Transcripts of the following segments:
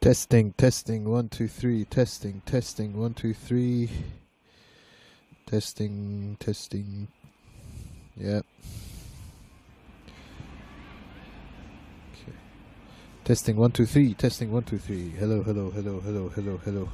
Testing, testing, 1, 2, 3, testing, testing, 1, 2, 3. Testing, testing. Yep. Okay. Testing, 1, 2, 3, testing, 1, 2, 3. Hello, hello, hello, hello, hello, hello.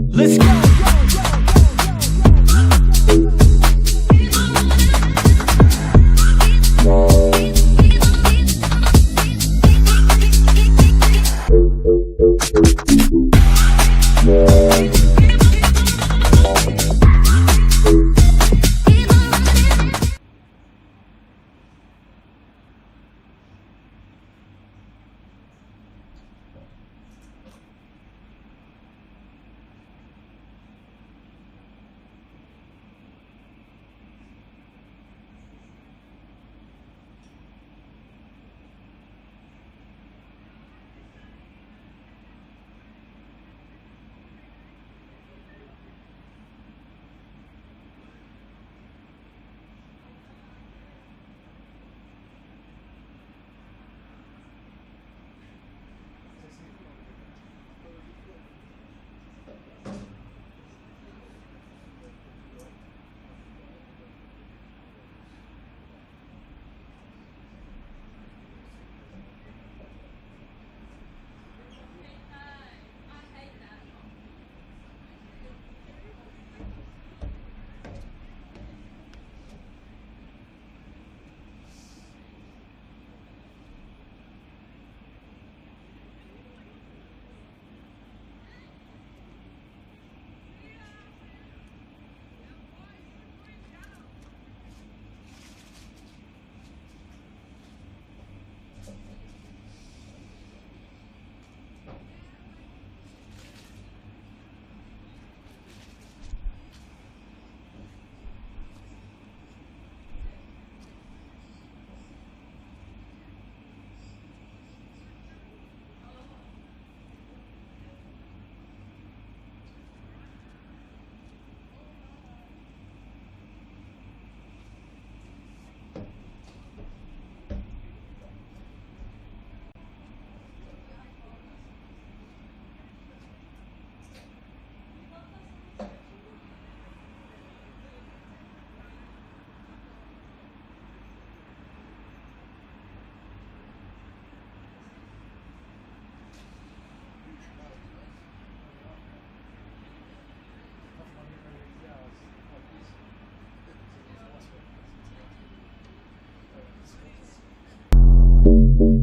Let's go.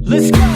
Let's go.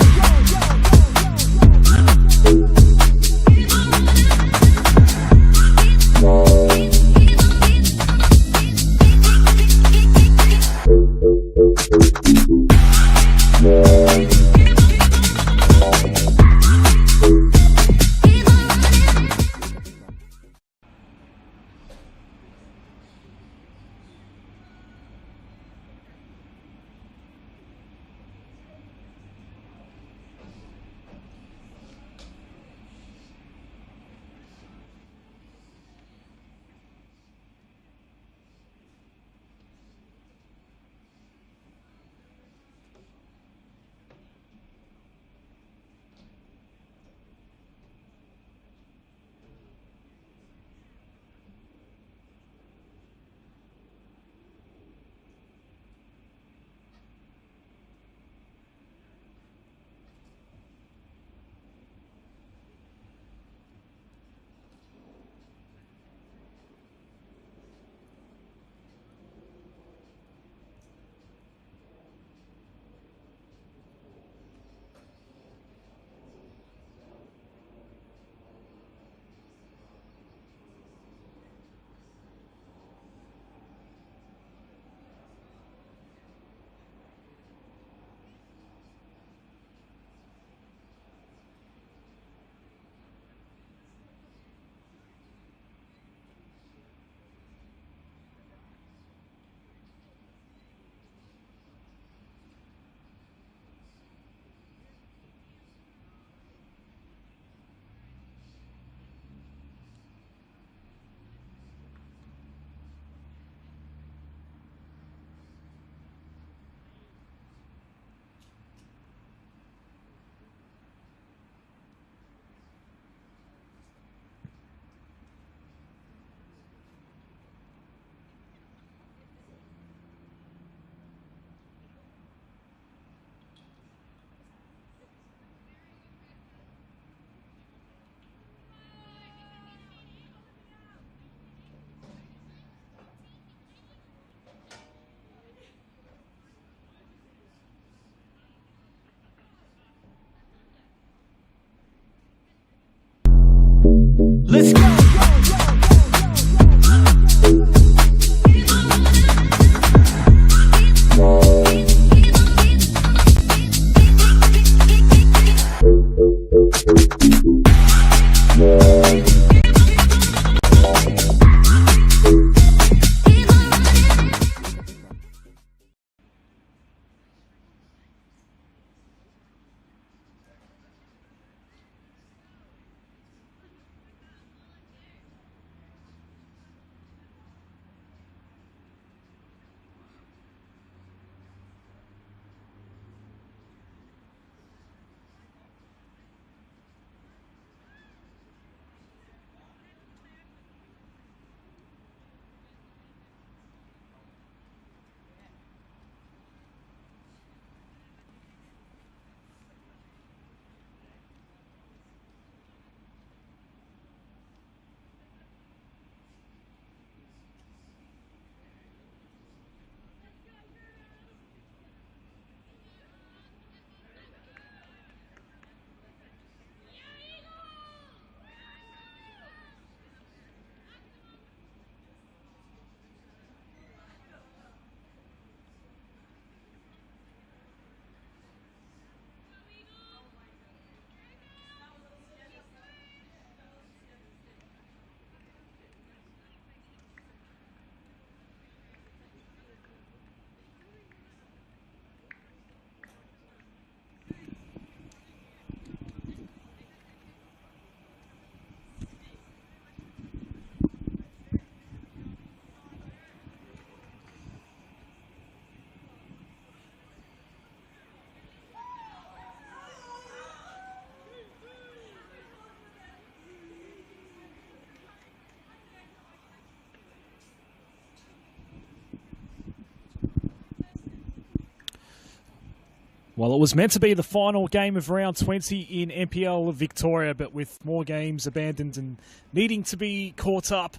Well, it was meant to be the final game of round 20 in NPL Victoria, but with more games abandoned and needing to be caught up,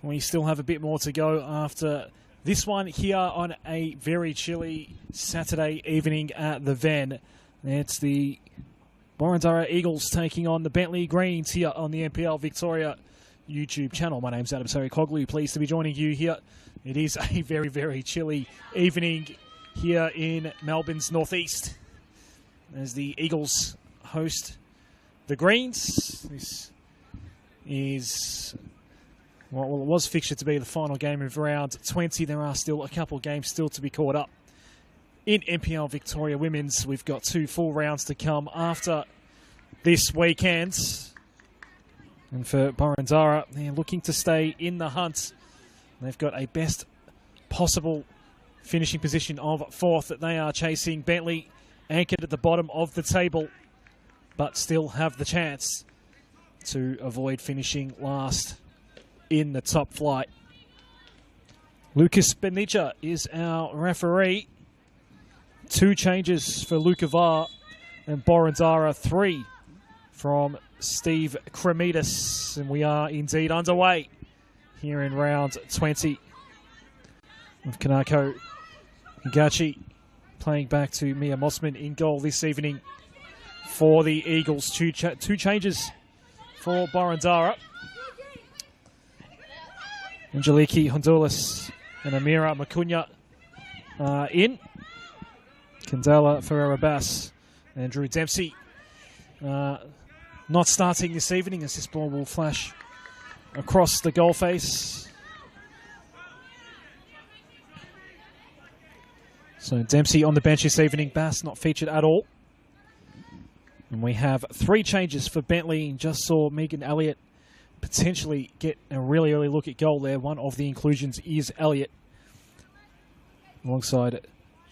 we still have a bit more to go after this one here on a very chilly Saturday evening at the Ven. It's the Boroondara Eagles taking on the Bentleigh Greens here on the NPL Victoria YouTube channel. My name's Adam Sarikoglu. Pleased to be joining you here. It is a very, very chilly evening here in Melbourne's northeast as the Eagles host the Greens. This is well, it was fixtured to be the final game of round 20. There are still a couple of games still to be caught up. In NPL Victoria Women's, we've got 2 full rounds to come after this weekend. And for Boroondara, they're looking to stay in the hunt. They've got a best possible finishing position of 4th that they are chasing. Bentleigh anchored at the bottom of the table, but still have the chance to avoid finishing last in the top flight. Lucas Benicia is our referee. 2 changes for Luca Var and Boroondara, 3 from Steve Kremidis. And we are indeed underway here in round 20 with Kanako Higachi playing back to Mia Mossman in goal this evening for the Eagles. 2 changes for Boroondara. Angeliki Honduras and Amira Macunya in. Candela Ferreira-Bass and Drew Dempsey not starting this evening as this ball will flash across the goal face. So Dempsey on the bench this evening, Bass not featured at all. And we have 3 changes for Bentleigh. Just saw Megan Elliott potentially get a really early look at goal there. One of the inclusions is Elliott, alongside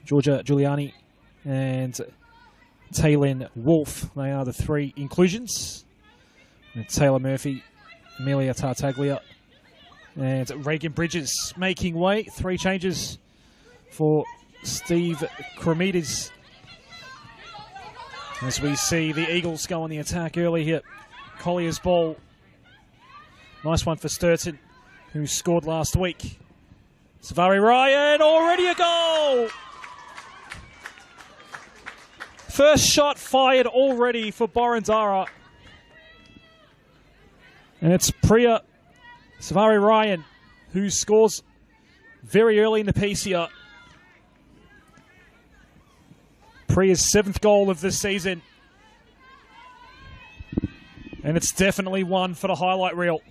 Georgia Giuliani and Taylin Wolf. They are the 3 inclusions. And Taylor Murphy, Amelia Tartaglia, and Reagan Bridges making way. 3 changes for Steve Kremidis as we see the Eagles go on the attack early here. Collier's ball. Nice one for Sturton, who scored last week. Savari Ryan, already a goal! First shot fired already for Boroondara. And it's Priya Savari Ryan who scores very early in the piece here. Priya's 7th goal of the season. And it's definitely one for the highlight reel.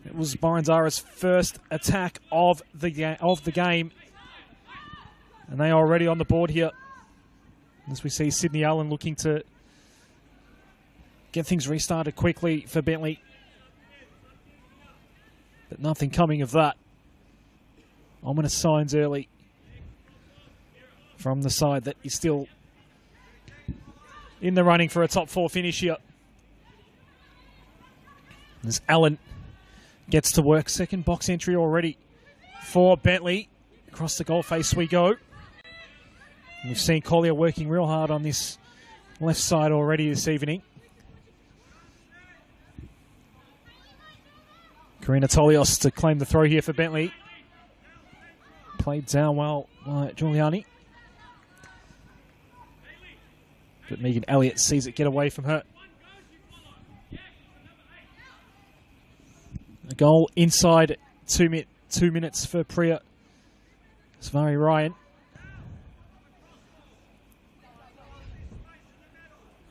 It was Boroondara's first attack of the game. And they are already on the board here. As we see Sydney Allen looking to get things restarted quickly for Bentleigh. But nothing coming of that. Ominous signs early from the side that is still in the running for a top 4 finish here. As Allen gets to work. 2nd box entry already for Bentleigh. Across the goal face we go. And we've seen Collier working real hard on this left side already this evening. Karina Tolios to claim the throw here for Bentleigh. Played down well by Giuliani. But Megan Elliott sees it get away from her. A goal inside 2 minutes for Priya Savari Ryan.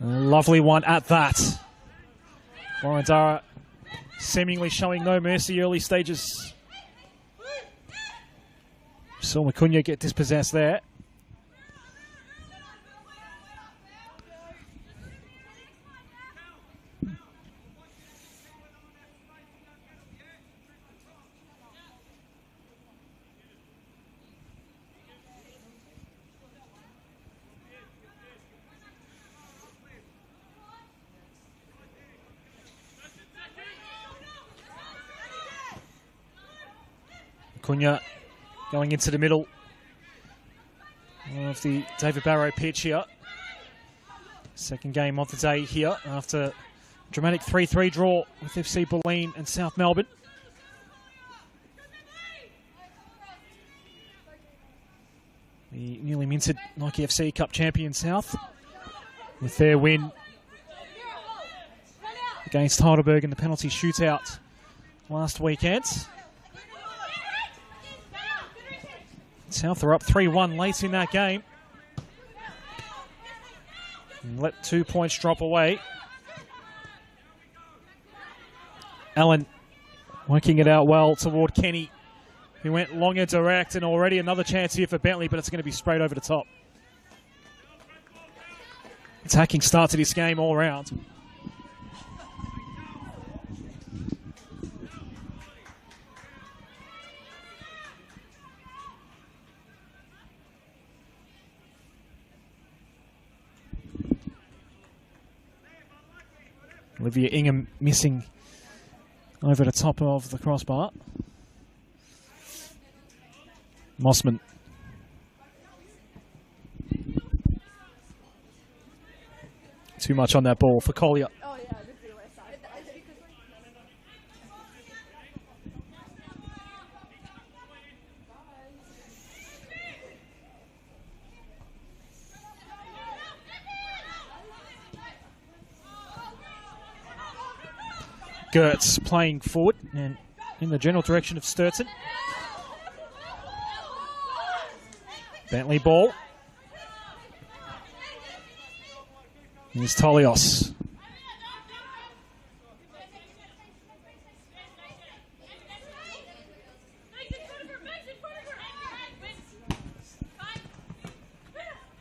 A lovely one at that. Boroondara seemingly showing no mercy early stages. Saw Macunya get dispossessed there. Macunya going into the middle of the David Barrow pitch here. Second game of the day here after a dramatic 3-3 draw with FC Boroondara and South Melbourne. The newly minted Nike FC Cup champion South with their win against Heidelberg in the penalty shootout last weekend. South are up 3-1 late in that game. And let 2 points drop away. Allen working it out well toward Kenny, who went longer direct, and already another chance here for Bentleigh, but it's going to be sprayed over the top. Attacking start to this game all around. Olivia Ingham missing over the top of the crossbar. Mossman. Too much on that ball for Collier. Gertz playing forward and in the general direction of Sturton. Bentleigh ball. Here's Tolios.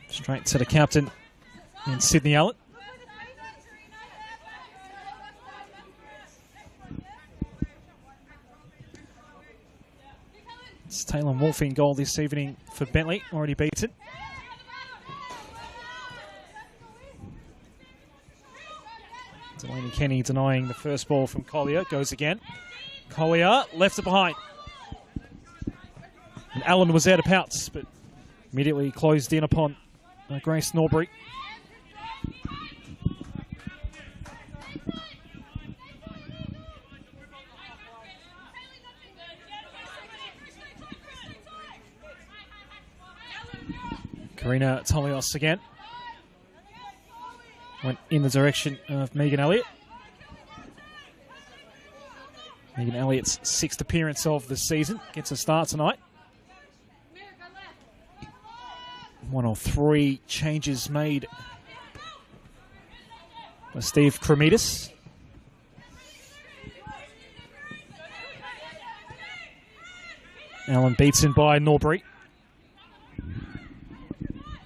Straight to the captain in Sydney Allen. It's Taylor Wolfe in goal this evening for Bentleigh, already beaten. Delaney Kenny denying the first ball from Collier. Goes again. Collier left it behind. And Allen was out of pounce, but immediately closed in upon Grace Norbury. Karina Tolios again. Went in the direction of Megan Elliott. Megan Elliott's 6th appearance of the season. Gets a start tonight. 1 of 3 changes made by Steve Kremidis. Allen beaten by Norbury.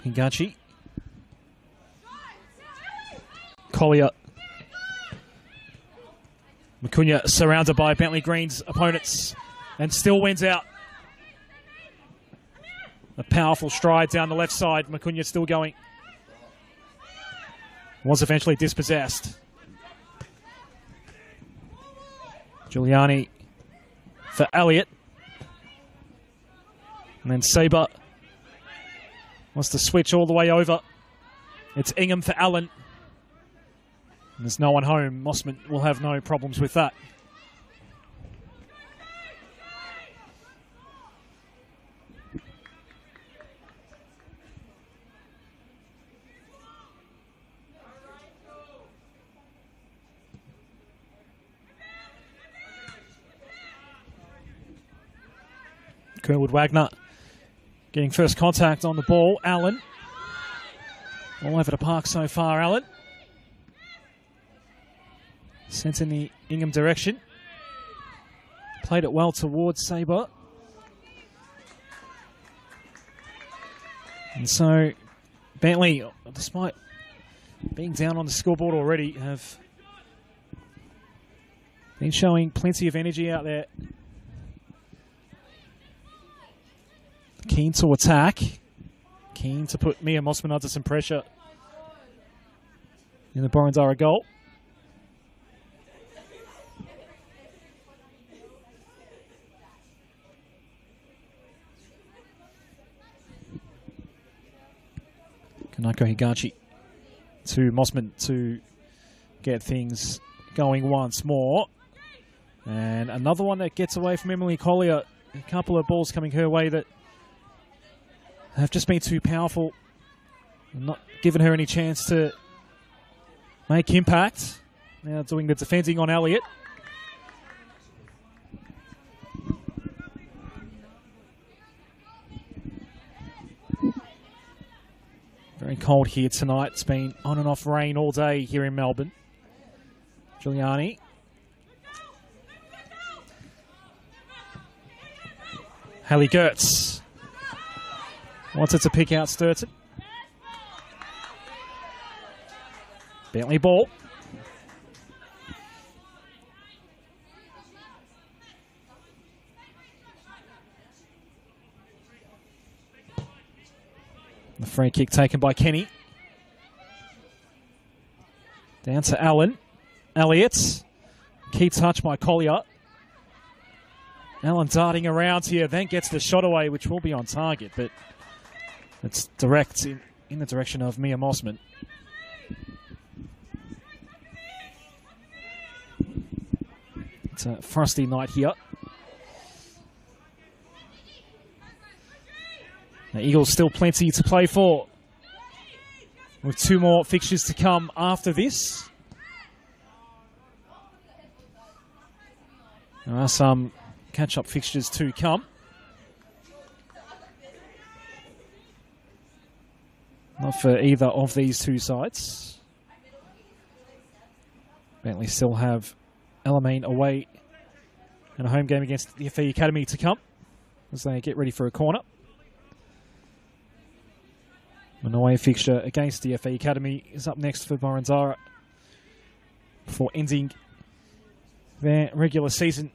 Hingachi. Collier. Macunya surrounded by Bentleigh Green's opponents and still wins out. A powerful stride down the left side. Macunya still going. Was eventually dispossessed. Giuliani for Elliott. And then Saber wants to switch all the way over. It's Ingham for Allen. And there's no one home. Mossman will have no problems with that. Kerwood Wagner getting first contact on the ball. Allen. All over the park so far, Allen. Sent in the Ingham direction. Played it well towards Saber. And so Bentleigh, despite being down on the scoreboard already, have been showing plenty of energy out there. Keen to attack. Keen to put Mia Mossman under some pressure in the Boroondara goal. Kanako Higachi to Mossman to get things going once more. And another one that gets away from Emily Collier. A couple of balls coming her way that have just been too powerful. Not given her any chance to make impact. Now doing the defending on Elliott. Very cold here tonight. It's been on and off rain all day here in Melbourne. Giuliani. Hallie Gertz wanted to pick out Sturton. Bentleigh ball. The free kick taken by Kenny. Down to Allen. Elliott. Key touch by Collier. Allen darting around here, then gets the shot away, which will be on target, but it's direct in the direction of Mia Mossman. It's a frosty night here. The Eagles still plenty to play for, with 2 more fixtures to come after this. There are some catch-up fixtures to come. Not for either of these two sides. Bentleigh still have Alamein away and a home game against the FA Academy to come as they get ready for a corner. An away fixture against the FA Academy is up next for Boroondara before ending their regular season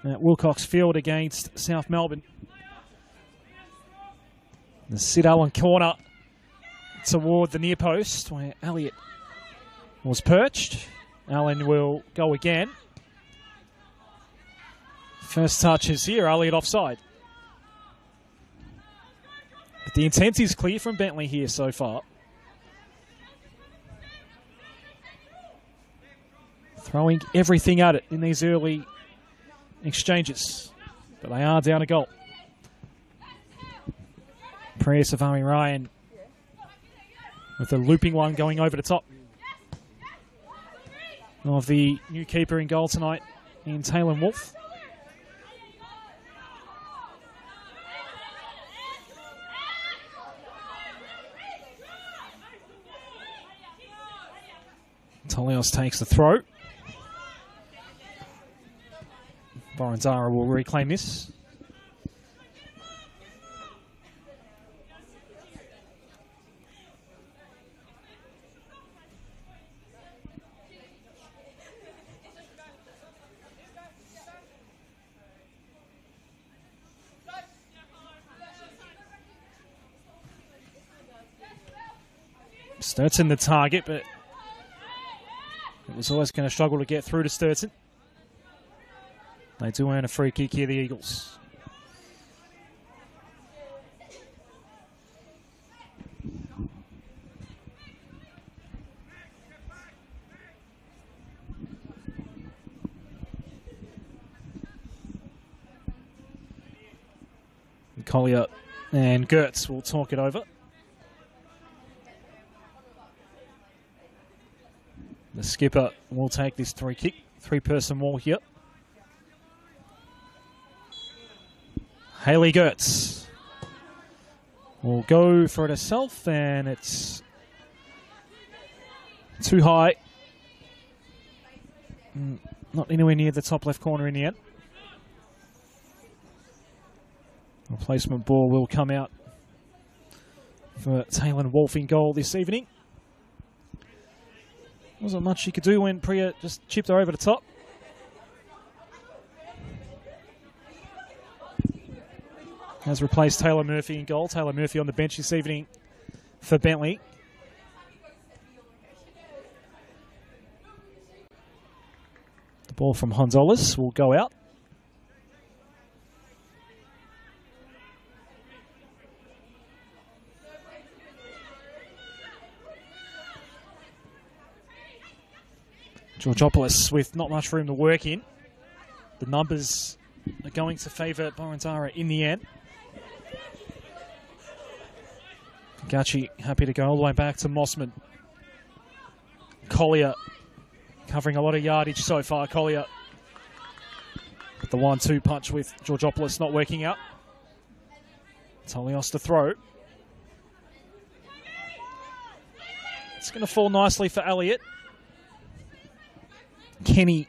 at Wilcox Field against South Melbourne. The Sid Allen corner toward the near post where Elliott was perched. Allen will go again. First touch is here, Elliott offside. But the intent is clear from Bentleigh here so far. Throwing everything at it in these early exchanges. But they are down a goal. Priya Savari Ryan with a looping one going over the top of the new keeper in goal tonight in Taylor Wolf. Tolios takes the throw. Boroondara will reclaim this. Sturton the target, but it was always going to struggle to get through to Sturton. They do earn a free kick here, the Eagles. Collier and Gertz will talk it over. The skipper will take this three-person wall here. Haley Gertz will go for it herself, and it's too high. Not anywhere near the top left corner in the end. Replacement ball will come out for Taylor Wolf in goal this evening. Wasn't much she could do when Priya just chipped her over the top. Has replaced Taylor Murphy in goal. Taylor Murphy on the bench this evening for Bentleigh. The ball from Honzolas will go out. Georgopoulos with not much room to work in. The numbers are going to favour Boroondara in the end. Gachi happy to go all the way back to Mossman. Collier covering a lot of yardage so far. Collier with the 1-2 punch with Georgopoulos not working out. Tolios to throw. It's going to fall nicely for Elliott. Kenny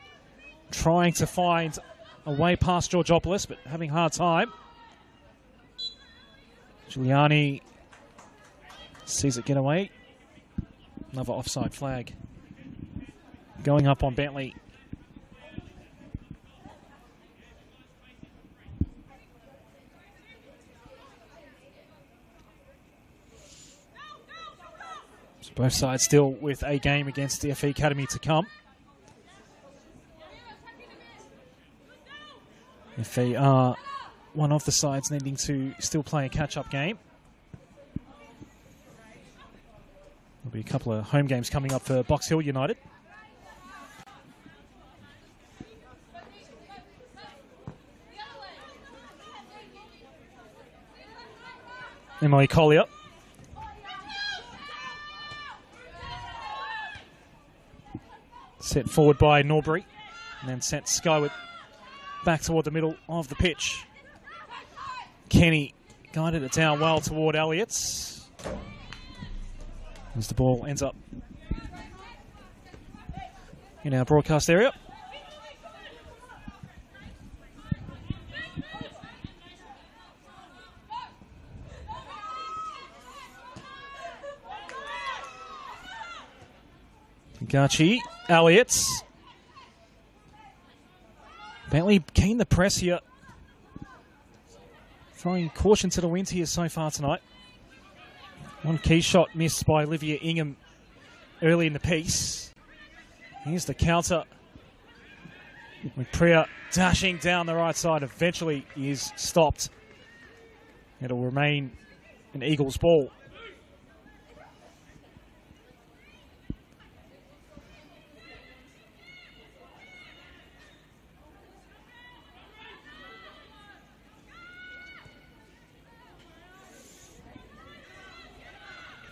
trying to find a way past Georgopoulos, but having a hard time. Giuliani sees it get away. Another offside flag going up on Bentleigh. So both sides still with a game against the FE Academy to come. FE are one of the sides needing to still play a catch-up game. There'll be a couple of home games coming up for Box Hill United. Emily Collier. Set forward by Norbury and then sent skyward back toward the middle of the pitch. Kenny guided it down well toward Elliott's. As the ball ends up in our broadcast area. Gachi, Elliott's. Bentleigh keen to press here. Throwing caution to the wind here so far tonight. One key shot missed by Olivia Ingham early in the piece. Here's the counter. With Priya dashing down the right side. Eventually is stopped. It'll remain an Eagles ball.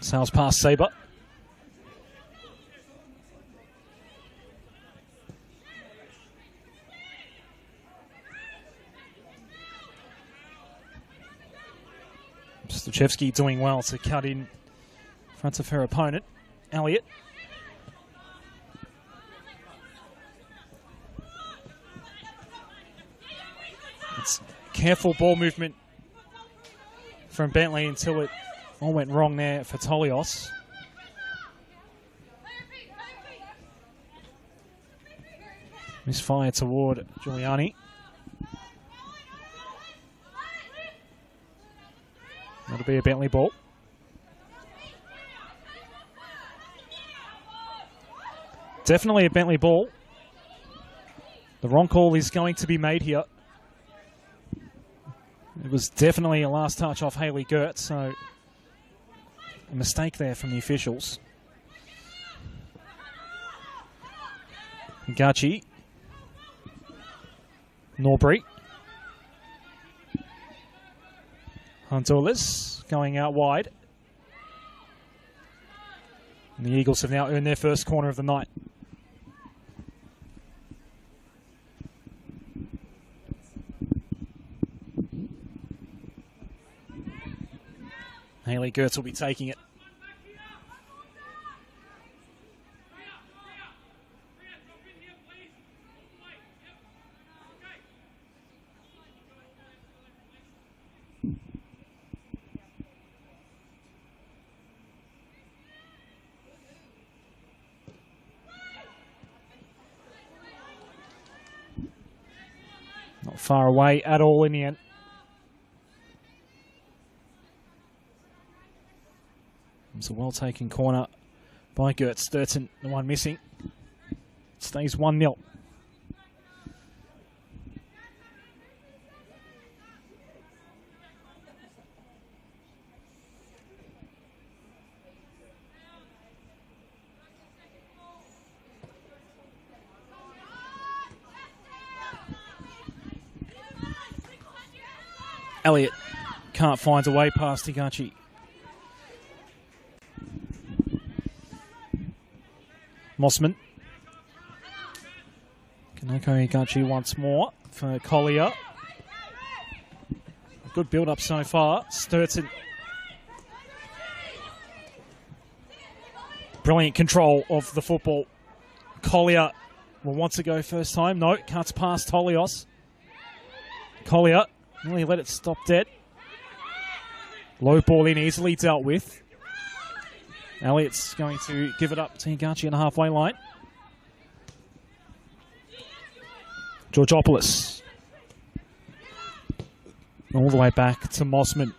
Sails past Sabre. Stachevsky doing well to cut in front of her opponent, Elliott. It's careful ball movement from Bentleigh until it all went wrong there for Tolios. Misfire toward Giuliani. That'll be a Bentleigh ball. Definitely a Bentleigh ball. The wrong call is going to be made here. It was definitely a last touch off Hayley Gert, so a mistake there from the officials. Gachi. Norbury. Honduras going out wide. And the Eagles have now earned their first corner of the night. Hayley Gertz will be taking it. Not far away at all in the end. It's a well-taken corner by Gert Sturton, the one missing. It stays 1-0. Elliott can't find a way past Higachi. Mossman. Kanoko Higachi once more for Collier. Good build-up so far. Sturton. Brilliant control of the football. Collier will want to go first time. No, cuts past Tolios. Collier nearly let it stop dead. Low ball in, easily dealt with. Elliott's going to give it up to Higachi on the halfway line. Georgopoulos. All the way back to Mossman.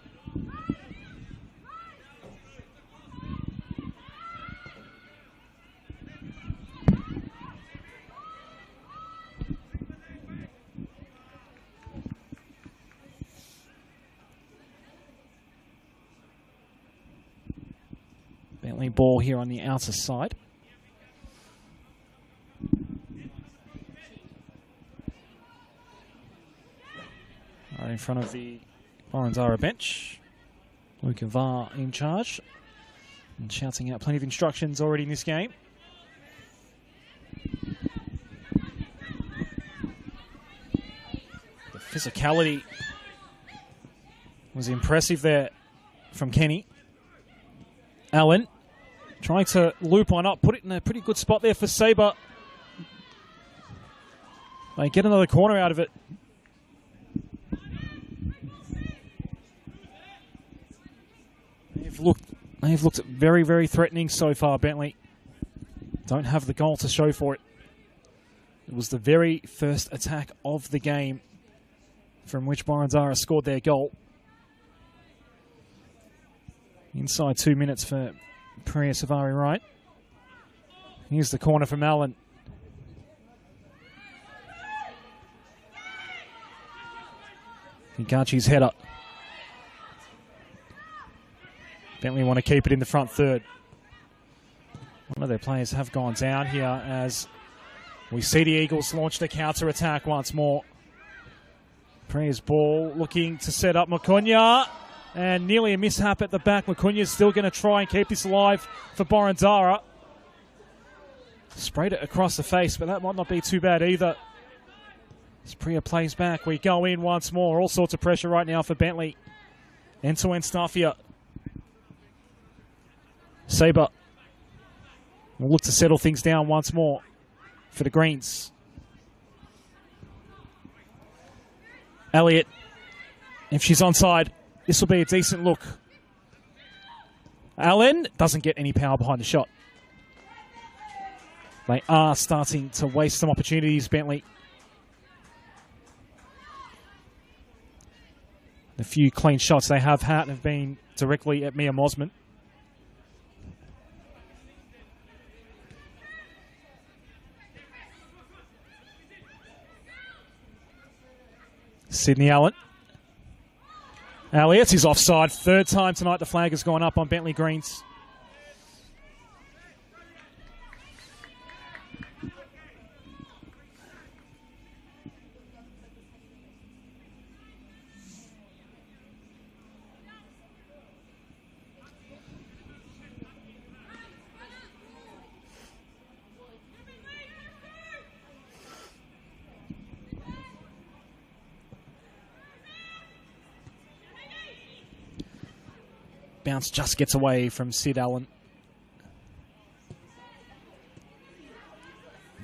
Bentleigh ball here on the outer side. Right in front of the Boroondara bench. Luca Var in charge and shouting out plenty of instructions already in this game. The physicality was impressive there from Kenny. Allen trying to loop one up, put it in a pretty good spot there for Sabre. They get another corner out of it. They've looked very, very threatening so far, Bentleigh. Don't have the goal to show for it. It was the very first attack of the game from which Boroondara scored their goal. Inside 2 minutes for Priya Savari Wright. Here's the corner from Allen. Higachi's header. Bentleigh want to keep it in the front third. One of their players have gone down here as we see the Eagles launch the counter-attack once more. Priya's ball looking to set up Makunya. And nearly a mishap at the back. Macunya's still going to try and keep this alive for Boroondara. Sprayed it across the face, but that might not be too bad either. As Priya plays back, we go in once more. All sorts of pressure right now for Bentleigh. End-to-end stuff here. Sabre will look to settle things down once more for the Greens. Elliott, if she's onside, this will be a decent look. Allen doesn't get any power behind the shot. They are starting to waste some opportunities, Bentleigh. The few clean shots they have had have been directly at Mia Mosman. Sydney Allen. Elliott is offside. Third time tonight the flag has gone up on Bentleigh Greens. Bounce just gets away from Sid Allen.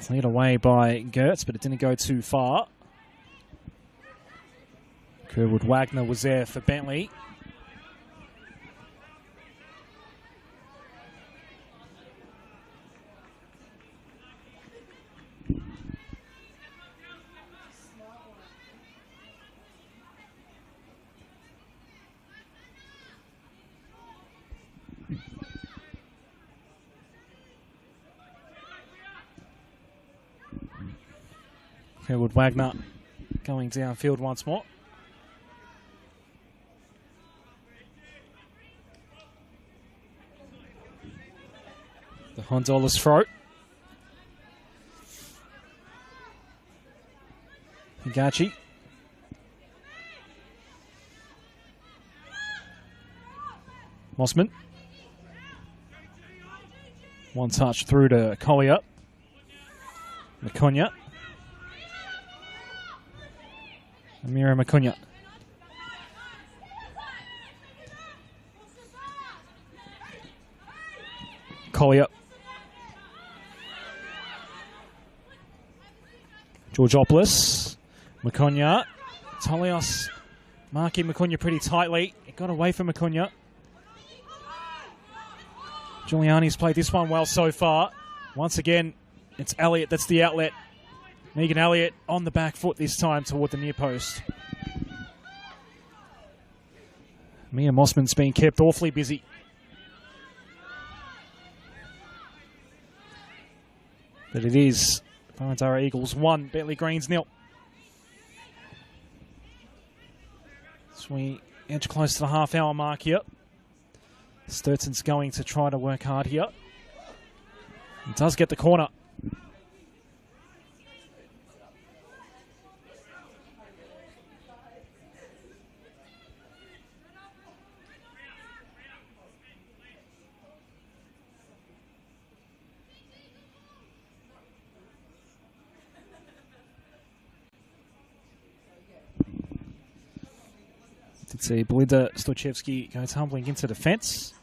Cleared away by Gertz, but it didn't go too far. Kerwood Wagner was there for Bentleigh. Kerwood Wagner going downfield once more. The Hondolas throw. Higachi. Mossman. One touch through to Collier. Macunya. Amira Macunya. Collier. Georgopoulos. Macunya. Tolios marking Macunya pretty tightly. It got away from Macunya. Giuliani's played this one well so far. Once again, it's Elliott that's the outlet. Megan Elliott on the back foot this time toward the near post. Mia Mossman's been kept awfully busy. But it is Boroondara Eagles 1, Bentleigh Greens 0. As we edge close to the half-hour mark here. Sturtson's going to try to work hard here. He does get the corner. Did see Belinda Stochevsky go tumbling into the fence.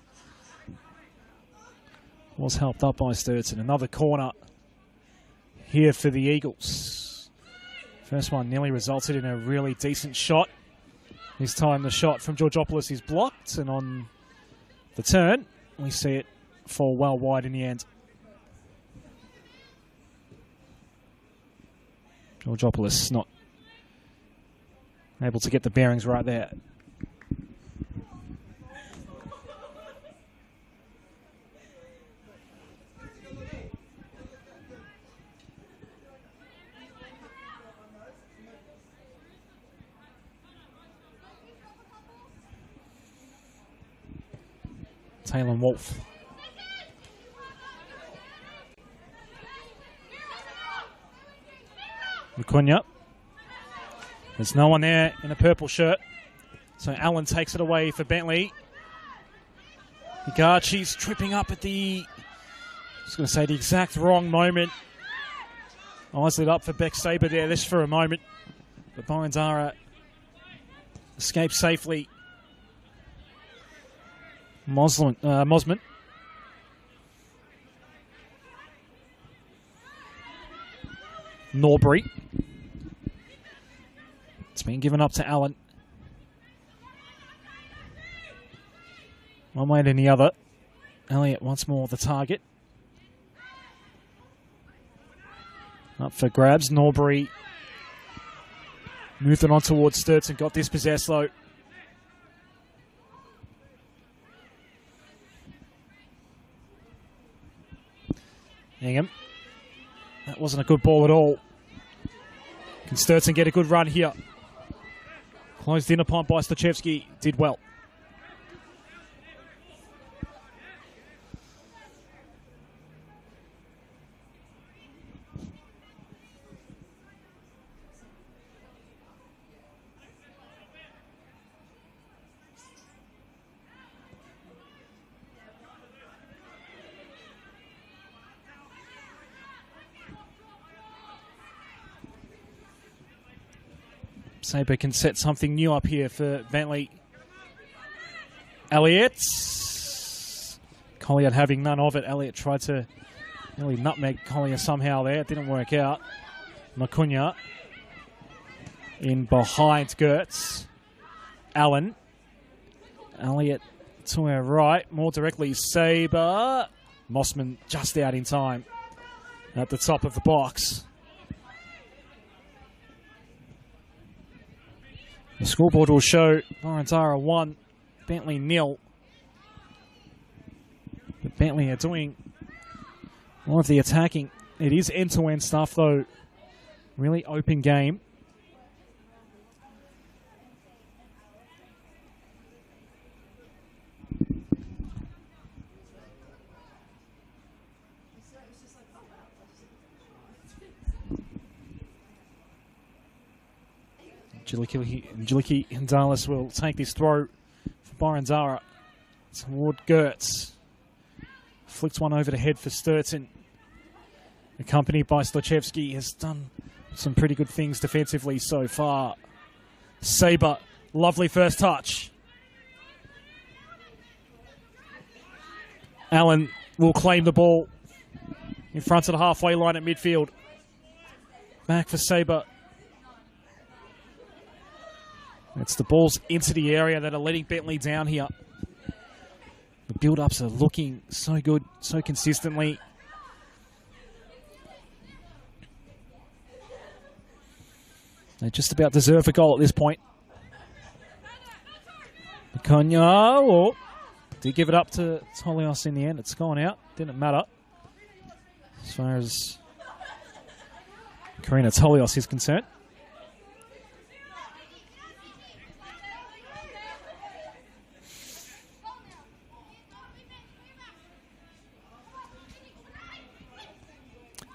Was helped up by Sturtson. Another corner here for the Eagles. First one nearly resulted in a really decent shot. This time the shot from Georgopoulos is blocked, and on the turn, we see it fall well wide in the end. Georgopoulos not able to get the bearings right there. Taylor Wolf. Macunya. There's no one there in a purple shirt. So Allen takes it away for Bentleigh. Higachi's tripping up at the, I was going to say the exact wrong moment. Eyes lit up for Beck Saber there, this for a moment. But Boroondara escapes safely. Mosman. Norbury. It's been given up to Allen. One way and the other. Elliott once more the target. Up for grabs. Norbury moved it on towards Sturtson. Got dispossessed though. Ingham. That wasn't a good ball at all. Can Sturtson get a good run here? Closed in upon by Stochevsky. Did well. Sabre can set something new up here for Bentleigh. Elliott. Collier having none of it. Elliott tried to nearly nutmeg Collier somehow there. It didn't work out. Macunya in behind Gertz. Allen. Elliott to our right. More directly Sabre. Mossman just out in time at the top of the box. The scoreboard will show Boroondara 1, Bentleigh 0. But Bentleigh are doing more of the attacking. It is end-to-end stuff though. Really open game. Angelique Hindalis will take this throw for Boroondara. toward Gertz. Flicked one over the head for Sturton. Accompanied by Stochevski, has done some pretty good things defensively so far. Sabre, lovely first touch. Allen will claim the ball in front of the halfway line at midfield. Back for Sabre. It's the balls into the area that are letting Bentleigh down here. The build-ups are looking so good, so consistently. They just about deserve a goal at this point. Maconia, did give it up to Tolios in the end. It's gone out. Didn't matter. As far as Karina Tolios is concerned.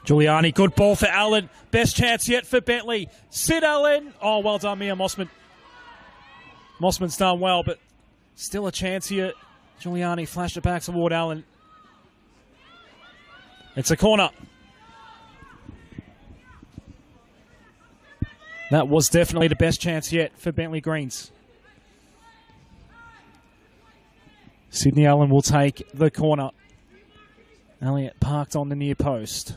Giuliani, good ball for Allen. Best chance yet for Bentleigh. Sid Allen. Oh, well done, Mia Mossman. Mossman's done well, but still a chance here. Giuliani flashed it back toward Allen. It's a corner. That was definitely the best chance yet for Bentleigh Greens. Sydney Allen will take the corner. Elliott parked on the near post.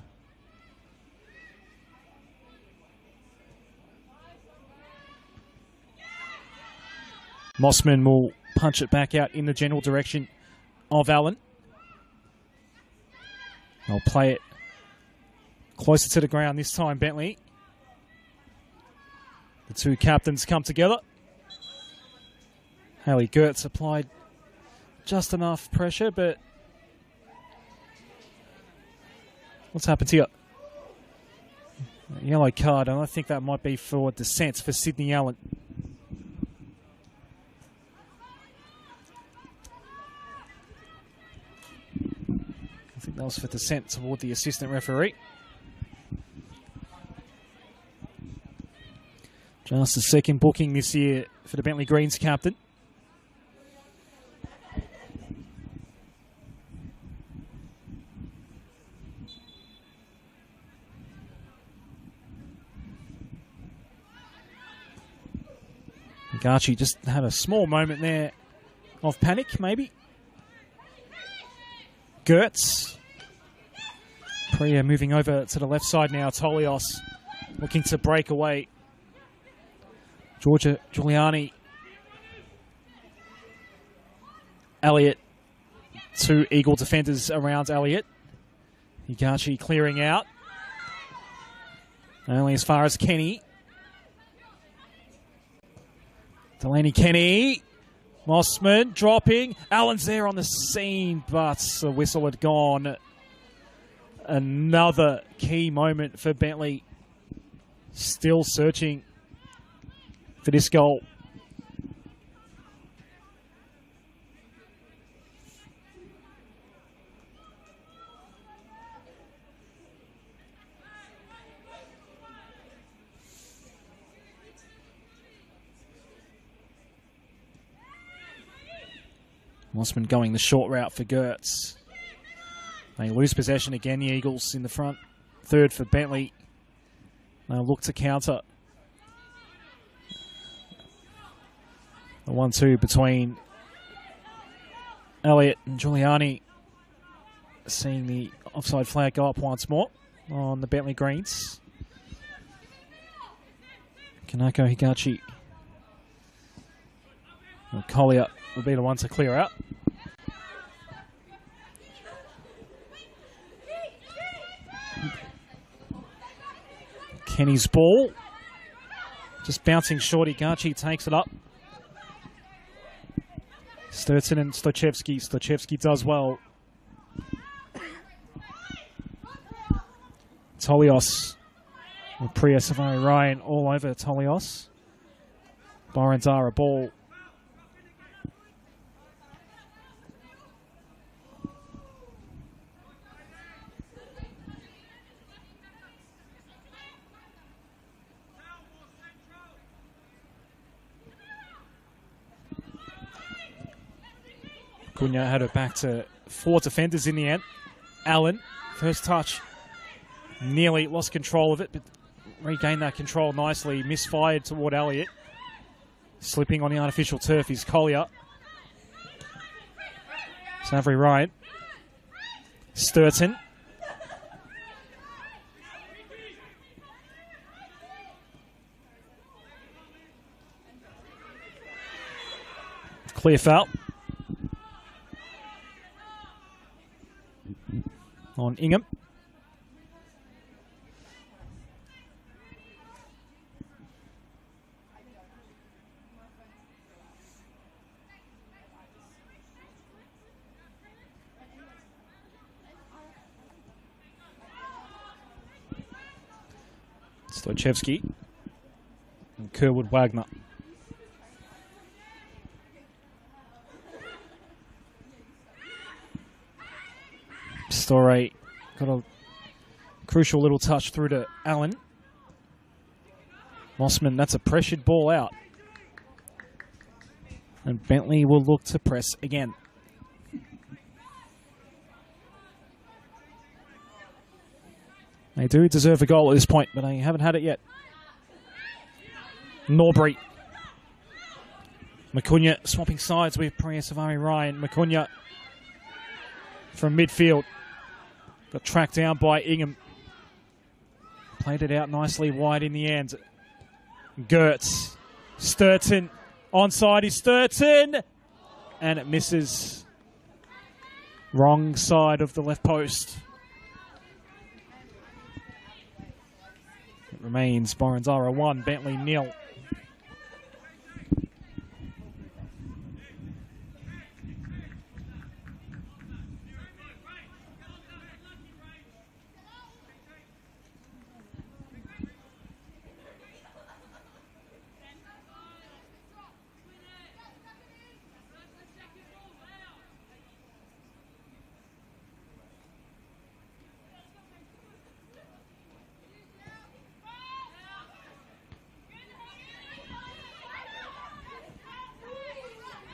Mossman will punch it back out in the general direction of Allen. They'll play it closer to the ground this time, Bentleigh. The two captains come together. Haley Gertz applied just enough pressure, but what's happened here? A yellow card, and I think that might be for dissent for Sydney Allen. I think that was for dissent toward the assistant referee. Just a second booking this year for the Bentleigh Greens captain. Garchi just had a small moment there of panic, maybe. Gertz. Priya moving over to the left side now. Tolios looking to break away. Georgia Giuliani. Elliott. Two Eagle defenders around Elliott. Higachi clearing out. Only as far as Kenny. Delaney Kenny. Mossman dropping. Allen's there on the scene, but the whistle had gone. Another key moment for Bentleigh. Still searching for this goal. Mossman going the short route for Gertz. They lose possession again, the Eagles in the front. Third for Bentleigh. They'll look to counter. The 1-2 between Elliott and Giuliani. Seeing the offside flag go up once more on the Bentleigh Greens. Kanako Higachi. Well, Collier will be the one to clear out. Kenny's ball. Just bouncing short. Higachi takes it up. Sturton and Stochevski. Stochevski does well. Tolios. With Priya Savary Ryan all over Tolios. Boroondara ball. Cunha had it back to 4 defenders in the end. Allen, first touch, nearly lost control of it, but regained that control nicely. Misfired toward Elliott. Slipping on the artificial turf is Collier. Savary Ryan. Sturton. Clear foul on Ingham. Stojevski and Kerwood Wagner. Storey got a crucial little touch through to Allen. Mossman, that's a pressured ball out. And Bentleigh will look to press again. They do deserve a goal at this point, but they haven't had it yet. Norbury. Macunya swapping sides with Priya Savary Ryan. Macunya from midfield. Got tracked down by Ingham. Played it out nicely wide in the end. Gertz. Sturton. Onside is Sturton. And it misses. Wrong side of the left post. It remains Boroondara 1, Bentleigh 0.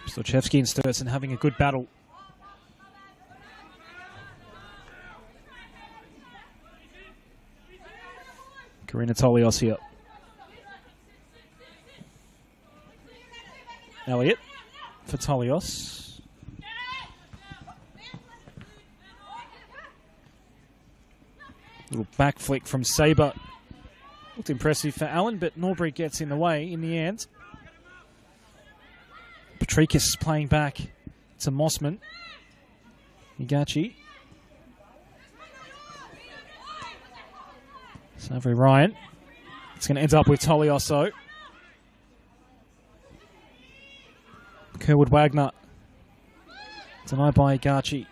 Stojevski and Sturton having a good battle. Karina Tolios here. Elliott for Tolios. Little back flick from Sabre. Looked impressive for Allen, but Norbury gets in the way in the end. Patricus playing back to Mossman. Higachi. Savary Ryan. It's going to end up with Tolioso. Kerwood Wagner. Denied by Higachi.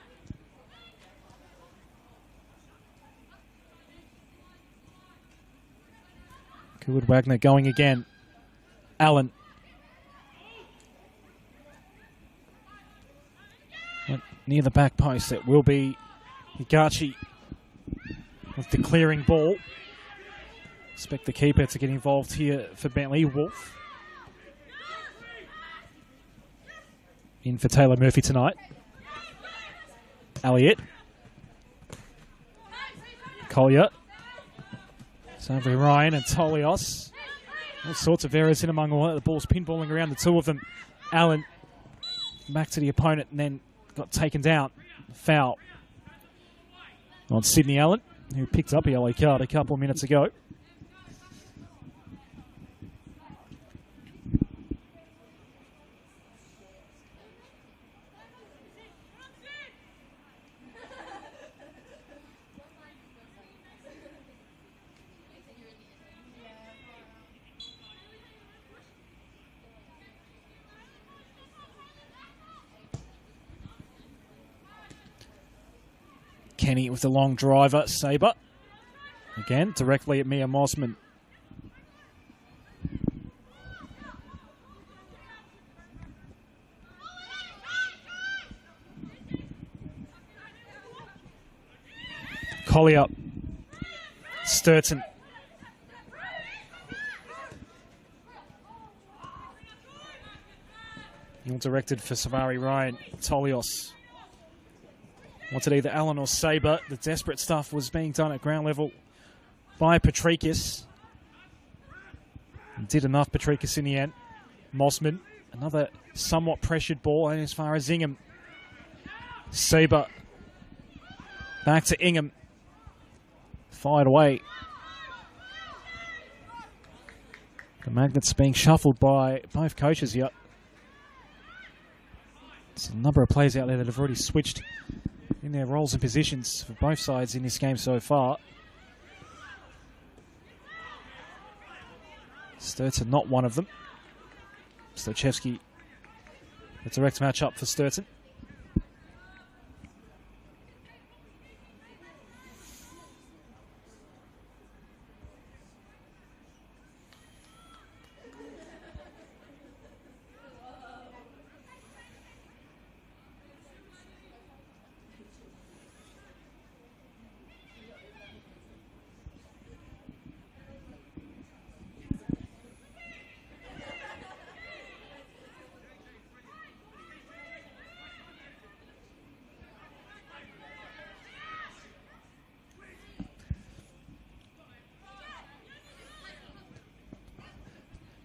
Kerwood Wagner going again. Allen. Near the back post, it will be Higachi with the clearing ball. Expect the keeper to get involved here for Bentleigh. Wolf in for Taylor Murphy tonight. Elliott. Collier. Savary Ryan and Tolios. All sorts of errors in among all that. The ball's pinballing around the two of them. Allen back to the opponent and then got taken down. Foul on Sydney Allen, who picked up a yellow card a couple of minutes ago. Kenny with the long driver. Sabre. Again, directly at Mia Mossman. Collier. Sturton. All directed for Savari Ryan. Tolios wanted either Allen or Sabre. The desperate stuff was being done at ground level by Patrikis. Did enough, Patrikis, in the end. Mossman, another somewhat pressured ball as far as Ingham. Sabre back to Ingham. Fired away. The magnets being shuffled by both coaches here. There's a number of players out there that have already switched in their roles and positions for both sides in this game so far. Sturton not one of them. Stochevsky, a direct matchup for Sturton.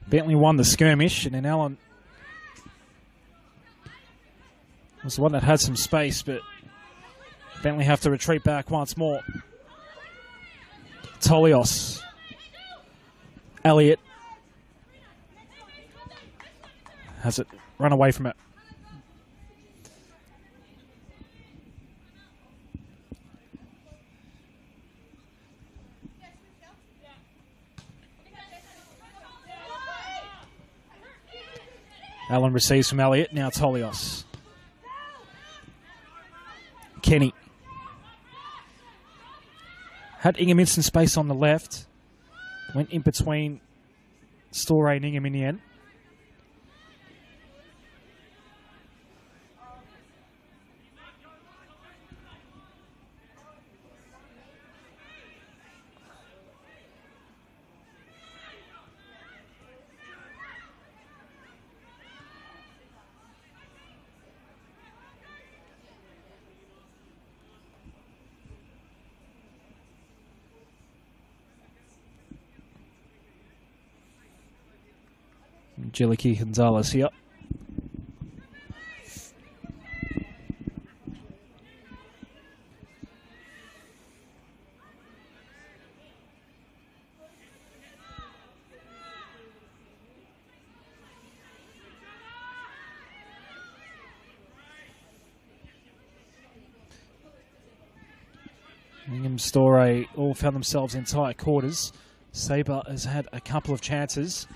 Bentleigh won the skirmish, and then Allen was the one that had some space, but Bentleigh have to retreat back once more. Tolios. Elliott has it run away from it. Allen receives from Elliott. Now Tolios. Kenny. Had Ingham in some space on the left. Went in between Storey and Ingham in the end. Jellicky Gonzalez here. Ingham, Storey all found themselves in tight quarters. Sabre has had a couple of chances.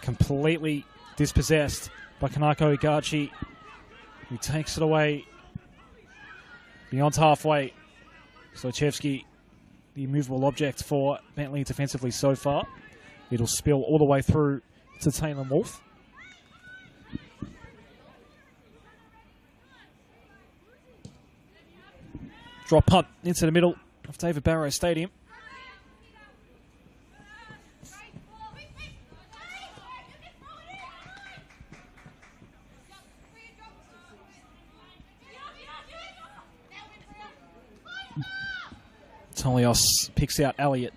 Completely dispossessed by Kanako Igachi, who takes it away beyond halfway. Stochevsky, the immovable object for Bentleigh defensively so far. It'll spill all the way through to Taylor Wolf. Drop punt into the middle of David Barrow Stadium. Tolios picks out Elliott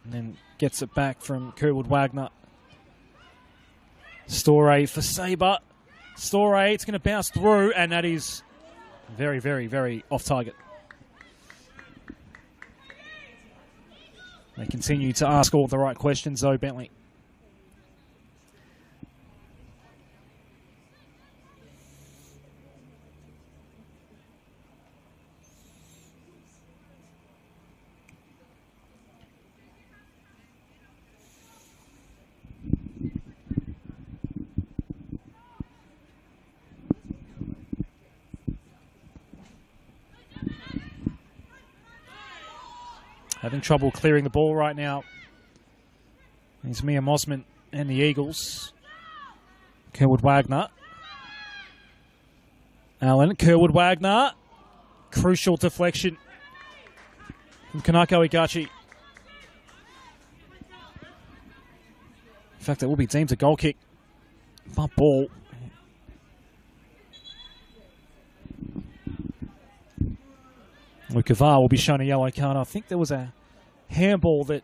and then gets it back from Kerwood Wagner. Storey for Sabre. Storey, it's going to bounce through, and that is very, very, very off target. They continue to ask all the right questions, though, Bentleigh. Having trouble clearing the ball right now. It's Mia Mossman and the Eagles. Kerwood Wagner. Allen, Kerwood Wagner. Crucial deflection from Kanako Igachi. In fact, it will be deemed a goal kick. Bump ball. Lukavar will be shown a yellow card. I think there was a handball that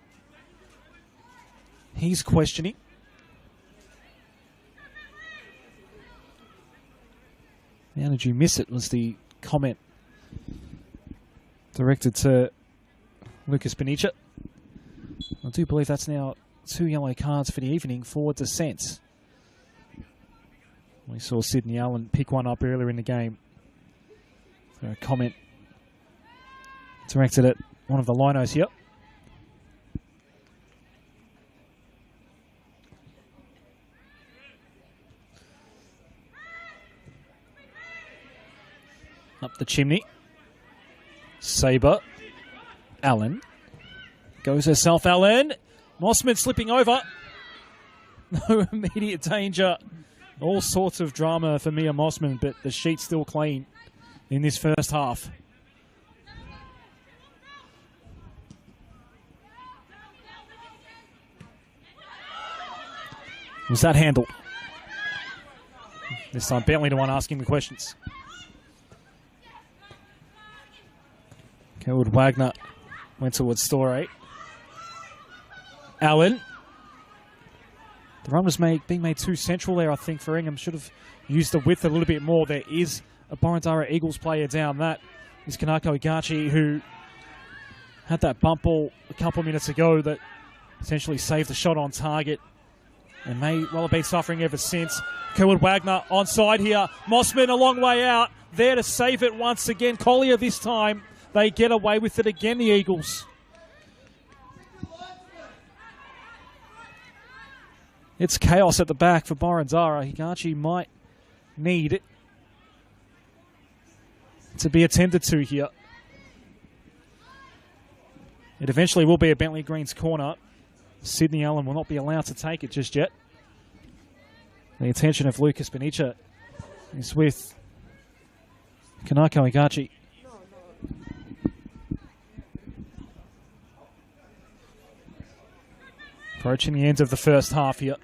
he's questioning. How did you miss it, was the comment directed to Lucas Benicia. I do believe that's now 2 yellow cards for the evening for dissent. We saw Sydney Allen pick one up earlier in the game. A comment directed at one of the linos here. Up the chimney. Sabre. Allen. Goes herself, Allen. Mossman slipping over. No immediate danger. All sorts of drama for Mia Mossman, but the sheet's still clean in this first half. Was that handled? This time Bentley the one asking the questions. Kelwood Wagner went towards Storey. Allen. The run was being made too central there, I think, for Ingham. Should have used the width a little bit more. There is a Boroondara Eagles player down. That is Kanako Igachi, who had that bump ball a couple of minutes ago that essentially saved the shot on target and may well have been suffering ever since. Kelwood Wagner onside here. Mossman a long way out. There to save it once again. Collier this time. They get away with it again, the Eagles. It's chaos at the back for Boroondara. Higachi might need it to be attended to here. It eventually will be a Bentleigh Greens corner. Sydney Allen will not be allowed to take it just yet. The attention of Lucas Benicia is with Kanako Higachi. Approaching the end of the first half here.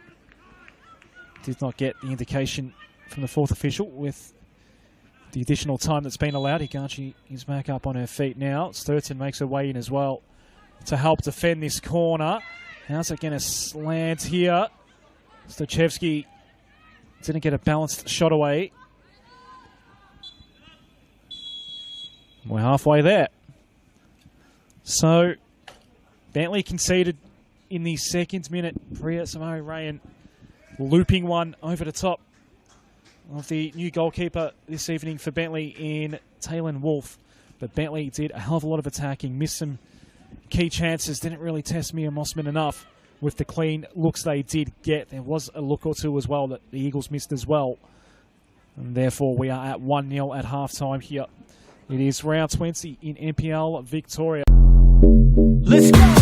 Did not get the indication from the fourth official with the additional time that's been allowed. Higachi is back up on her feet now. Sturton makes her way in as well to help defend this corner. How's it going to slant here? Stochevsky didn't get a balanced shot away. We're halfway there. So, Bentleigh conceded in the second minute. Priya Samari-Rayan looping one over the top of the new goalkeeper this evening for Bentleigh in Taylor Wolf. But Bentleigh did a hell of a lot of attacking, missed some key chances, didn't really test Mia Mossman enough with the clean looks they did get. There was a look or two as well that the Eagles missed as well. And therefore we are at 1-0 at halftime here. It is round 20 in NPL Victoria. Let's go.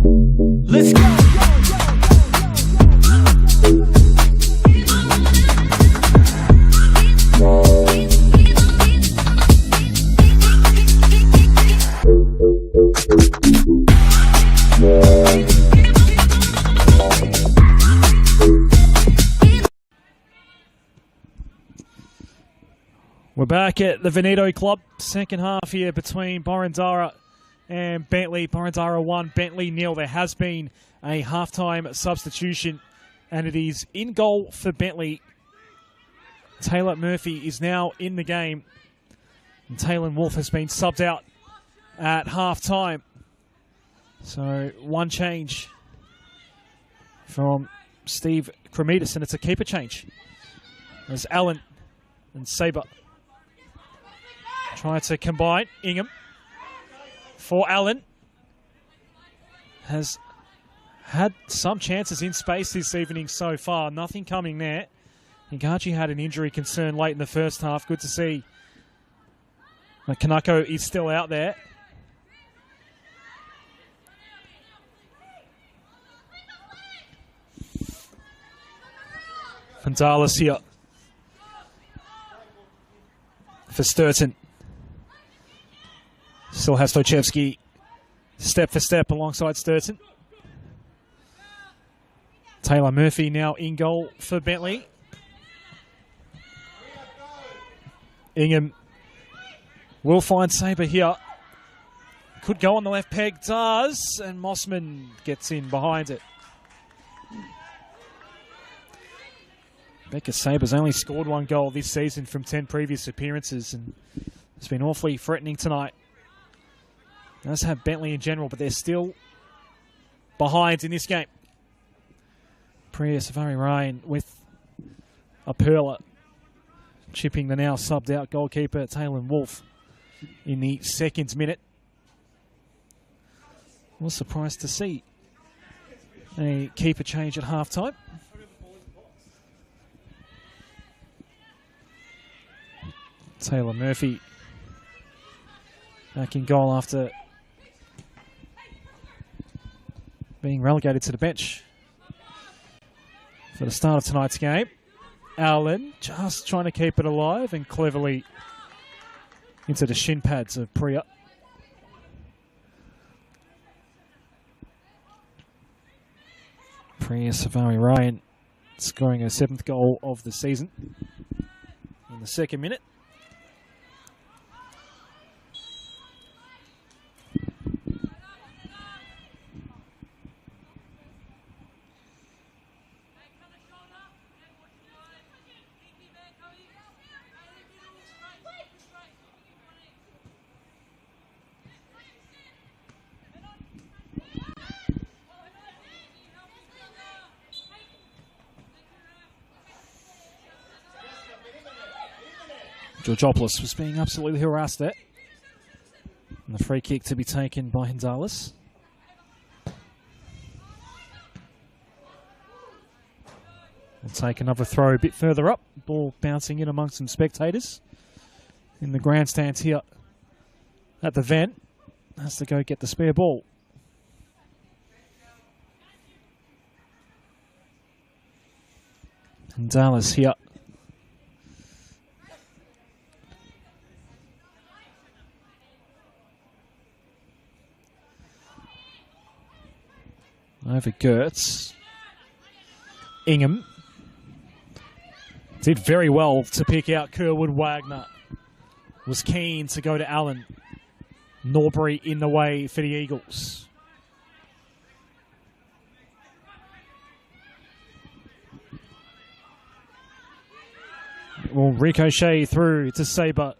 Let's go. We're back at the Veneto Club. Second half here between Boroondara and Bentleigh. Boroondara 1, Bentleigh 0. There has been a halftime substitution, and it is in goal for Bentleigh. Taylor Murphy is now in the game, and Taylor Wolf has been subbed out at halftime. So one change from Steve Cremidis, and it's a keeper change. There's Allen and Sabre. Trying to combine. Ingham for Allen. Has had some chances in space this evening so far. Nothing coming there. Nagachi had an injury concern late in the first half. Good to see that Kanako is still out there. Gonzalez here for Sturton. Still has Stochevsky step for step alongside Sturton. Taylor Murphy now in goal for Bentleigh. Ingham will find Sabre here. Could go on the left peg, does, and Mossman gets in behind it. Becca Sabre's only scored one goal this season from 10 previous appearances, and it's been awfully threatening tonight. Does have Bentleigh in general, but they're still behind in this game. Priya Savari Ryan with a perler, chipping the now subbed out goalkeeper Taylor Wolf in the second minute. I was surprised to see a keeper change at halftime. Taylor Murphy back in goal after being relegated to the bench for the start of tonight's game. Allen just trying to keep it alive and cleverly into the shin pads of Priya. Priya Savari Ryan scoring her 7th goal of the season in the second minute. Georgopoulos was being absolutely harassed there. And the free kick to be taken by Gonzalez. We'll take another throw a bit further up. Ball bouncing in amongst some spectators in the grandstands here at the Ven. Has to go get the spare ball. Gonzalez here. Over Gertz. Ingham did very well to pick out Kerwood Wagner. Was keen to go to Allen. Norbury in the way for the Eagles. It will ricochet through to Sabre.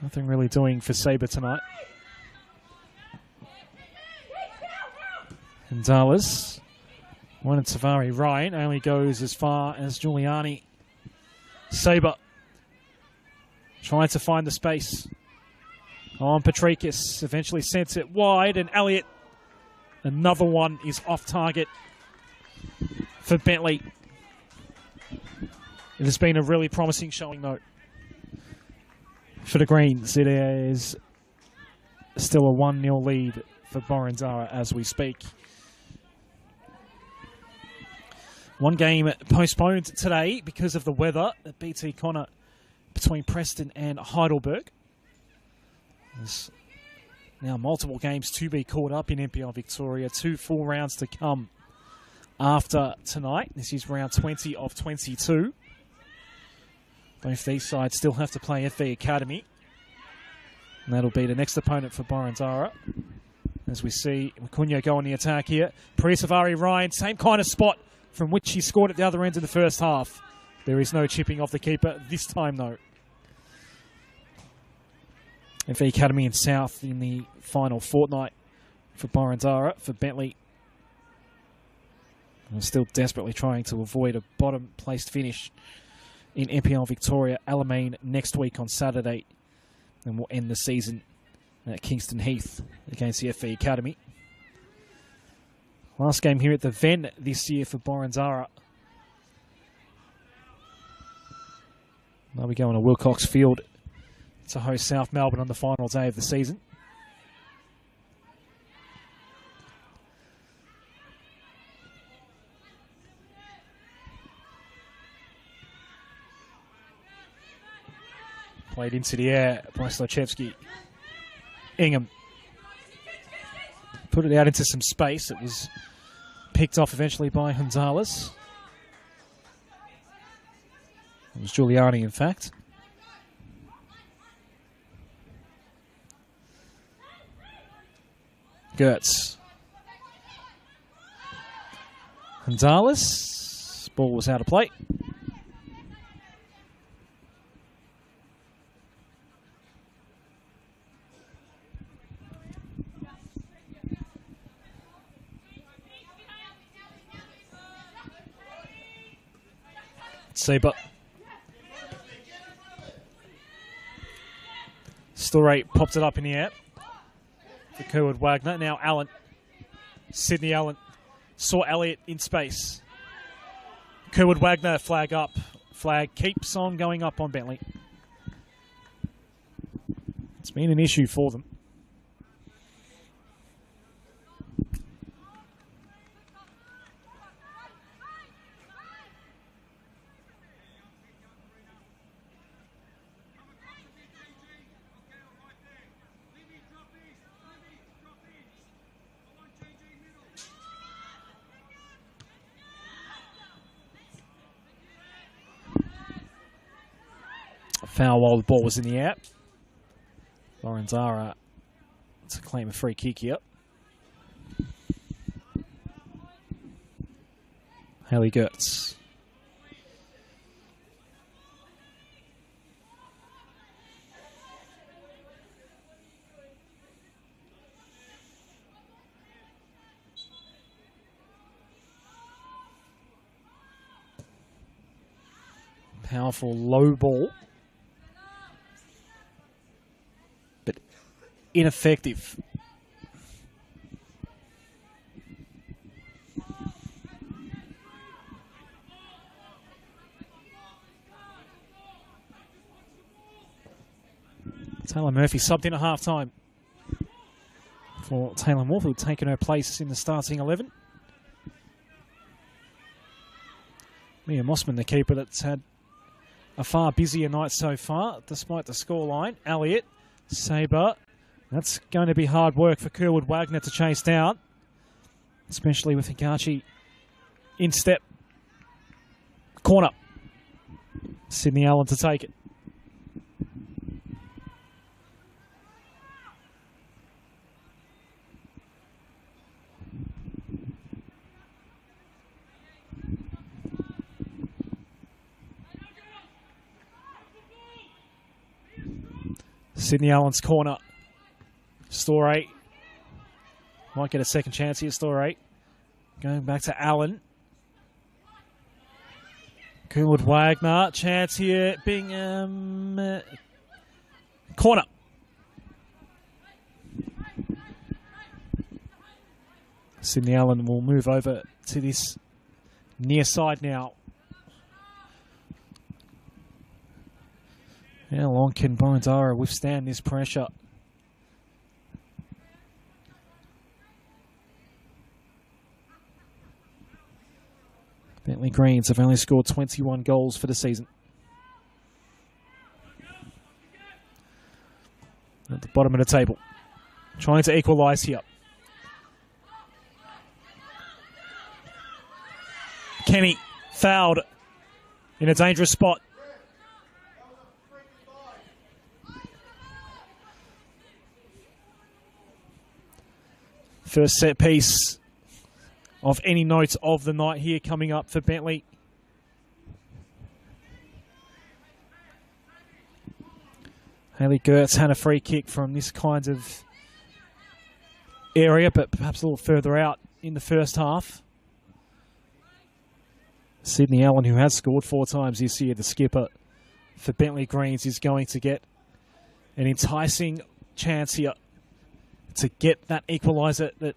Nothing really doing for Sabre tonight. Gonzalez. Wanted Savari Ryan. Only goes as far as Giuliani. Sabre. Trying to find the space. On Patrikis. Eventually sends it wide. And Elliott. Another one is off target for Bentleigh. It has been a really promising showing though for the Greens. It is Still a 1-0 lead for Boroondara as we speak. One game postponed today because of the weather at BT Connor between Preston and Heidelberg. There's now multiple games to be caught up in NPL Victoria. 2 full rounds to come after tonight. This is round 20 of 22. Both these sides still have to play FV Academy. And that'll be the next opponent for Boroondara. As we see Cunha go on the attack here. Priyasavari Ryan, same kind of spot from which he scored at the other end of the first half. There is no chipping off the keeper this time, though. FV Academy and South in the final fortnight for Boroondara, for Bentleigh. We're still desperately trying to avoid a bottom-placed finish in NPL Victoria. Alamein next week on Saturday. And we'll end the season at Kingston Heath against the FV Academy. Last game here at the Ven this year for Boroondara. Now we go on to Wilcox Field to host South Melbourne on the final day of the season. Played into the air by Slochevsky. Ingham put it out into some space. It was picked off eventually by Gonzalez. It was Giuliani, in fact. Gertz. Gonzalez. Ball was out of play. Seba. Storey popped it up in the air for Kerwood Wagner. Now Allen. Sydney Allen saw Elliott in space. Kerwood Wagner, flag up. Flag keeps on going up on Bentleigh. It's been an issue for them. Foul while the ball was in the air. Boroondara to claim a free kick here. Haley Gertz. Powerful low ball. Ineffective. Taylor Murphy subbed in at half-time for Taylor Morfield, taking her place in the starting 11. Mia Mossman, the keeper, that's had a far busier night so far, despite the scoreline. Elliott, Sabre. That's going to be hard work for Kerwood Wagner to chase down, especially with Higachi in step. Corner. Sydney Allen to take it. Sydney Allen's corner. Storey might get a second chance here. Storey going back to Allen. Kerwood Wagner, chance here. Bingham. Corner. Sydney Allen will move over to this near side now. How long can Boroondara withstand this pressure? Bentleigh Greens have only scored 21 goals for the season. At the bottom of the table. Trying to equalise here. Kenny fouled in a dangerous spot. First set piece of any note of the night here coming up for Bentleigh. Hayley Gertz had a free kick from this kind of area, but perhaps a little further out in the first half. Sydney Allen, who has scored 4 times this year, the skipper for Bentleigh Greens, is going to get an enticing chance here to get that equaliser that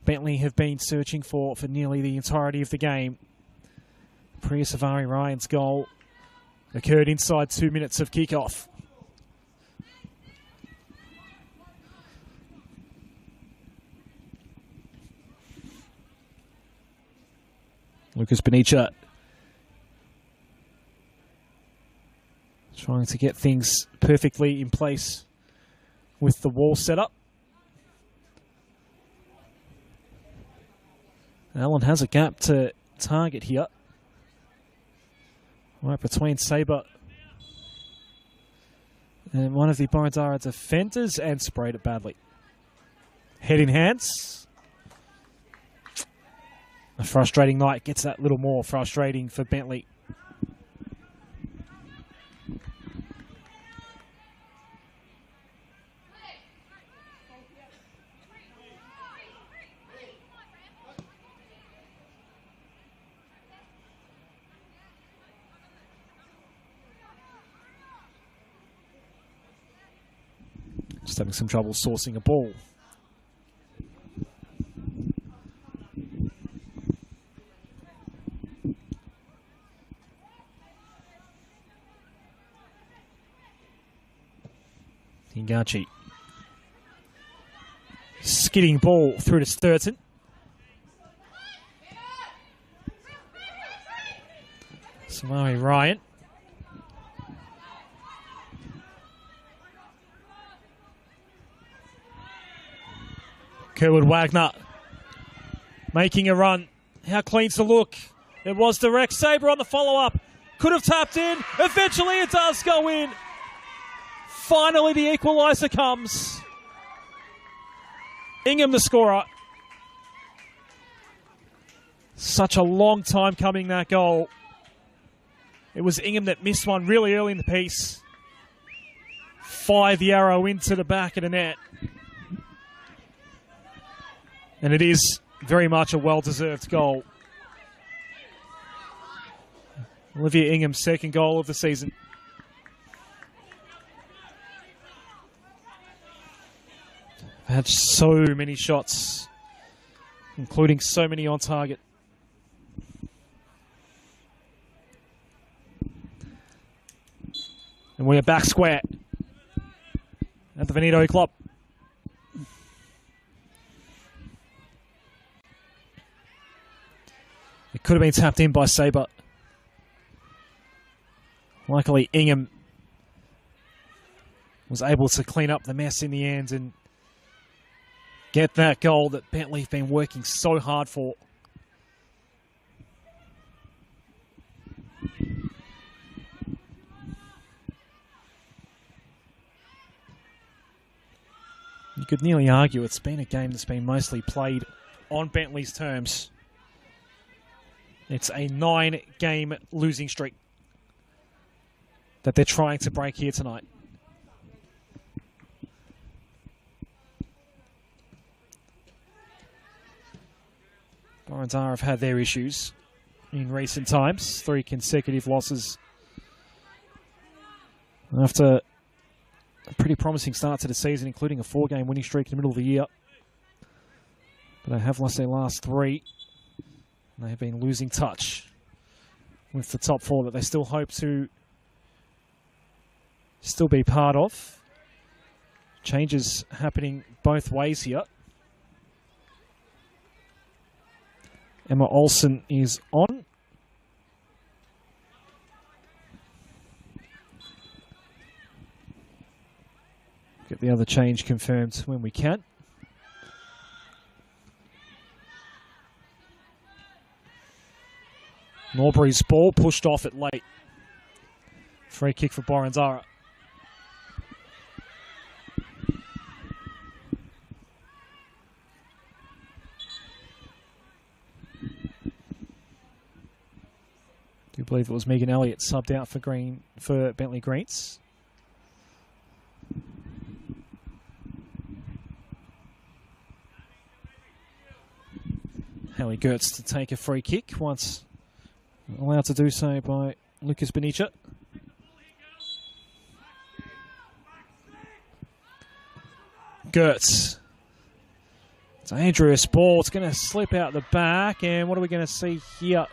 Bentleigh have been searching for nearly the entirety of the game. Priya Savari Ryan's goal occurred inside 2 minutes of kickoff. Lucas Benicia trying to get things perfectly in place with the wall set up. Allen has a gap to target here. Right between Sabre and one of the Boroondara defenders, and sprayed it badly. Head in hands. A frustrating night gets that little more frustrating for Bentleigh. Just having some trouble sourcing a ball. Ingachi. Skidding ball through to Sturton. Samari Ryan. Kerwood Wagner making a run. How clean's the look? It was direct. Sabre on the follow-up. Could have tapped in. Eventually it does go in. Finally the equaliser comes. Ingham the scorer. Such a long time coming, that goal. It was Ingham that missed one really early in the piece. 5-yarrow into the back of the net. And it is very much a well-deserved goal. Olivia Ingham's second goal of the season. Had so many shots, including so many on target. And we are back square at the Veneto Club. It could have been tapped in by Sabre. Luckily, Ingham was able to clean up the mess in the end and get that goal that Bentleigh have been working so hard for. You could nearly argue it's been a game that's been mostly played on Bentleigh's terms. It's a 9-game losing streak that they're trying to break here tonight. Boroondara have had their issues in recent times. 3 consecutive losses after a pretty promising start to the season, including a 4-game winning streak in the middle of the year. But they have lost their last 3. And they have been losing touch with the top 4 that they still hope to still be part of. Changes happening both ways here. Emma Olsen is on Get the other change confirmed when we can. Norbury's ball pushed off it late. Free kick for Boroondara. I do believe it was Megan Elliott subbed out for Bentleigh Greens. Hallie Gertz to take a free kick once allowed to do so by Lucas Benicia. Gertz. Dangerous ball. It's going to slip out the back. And what are we going to see here?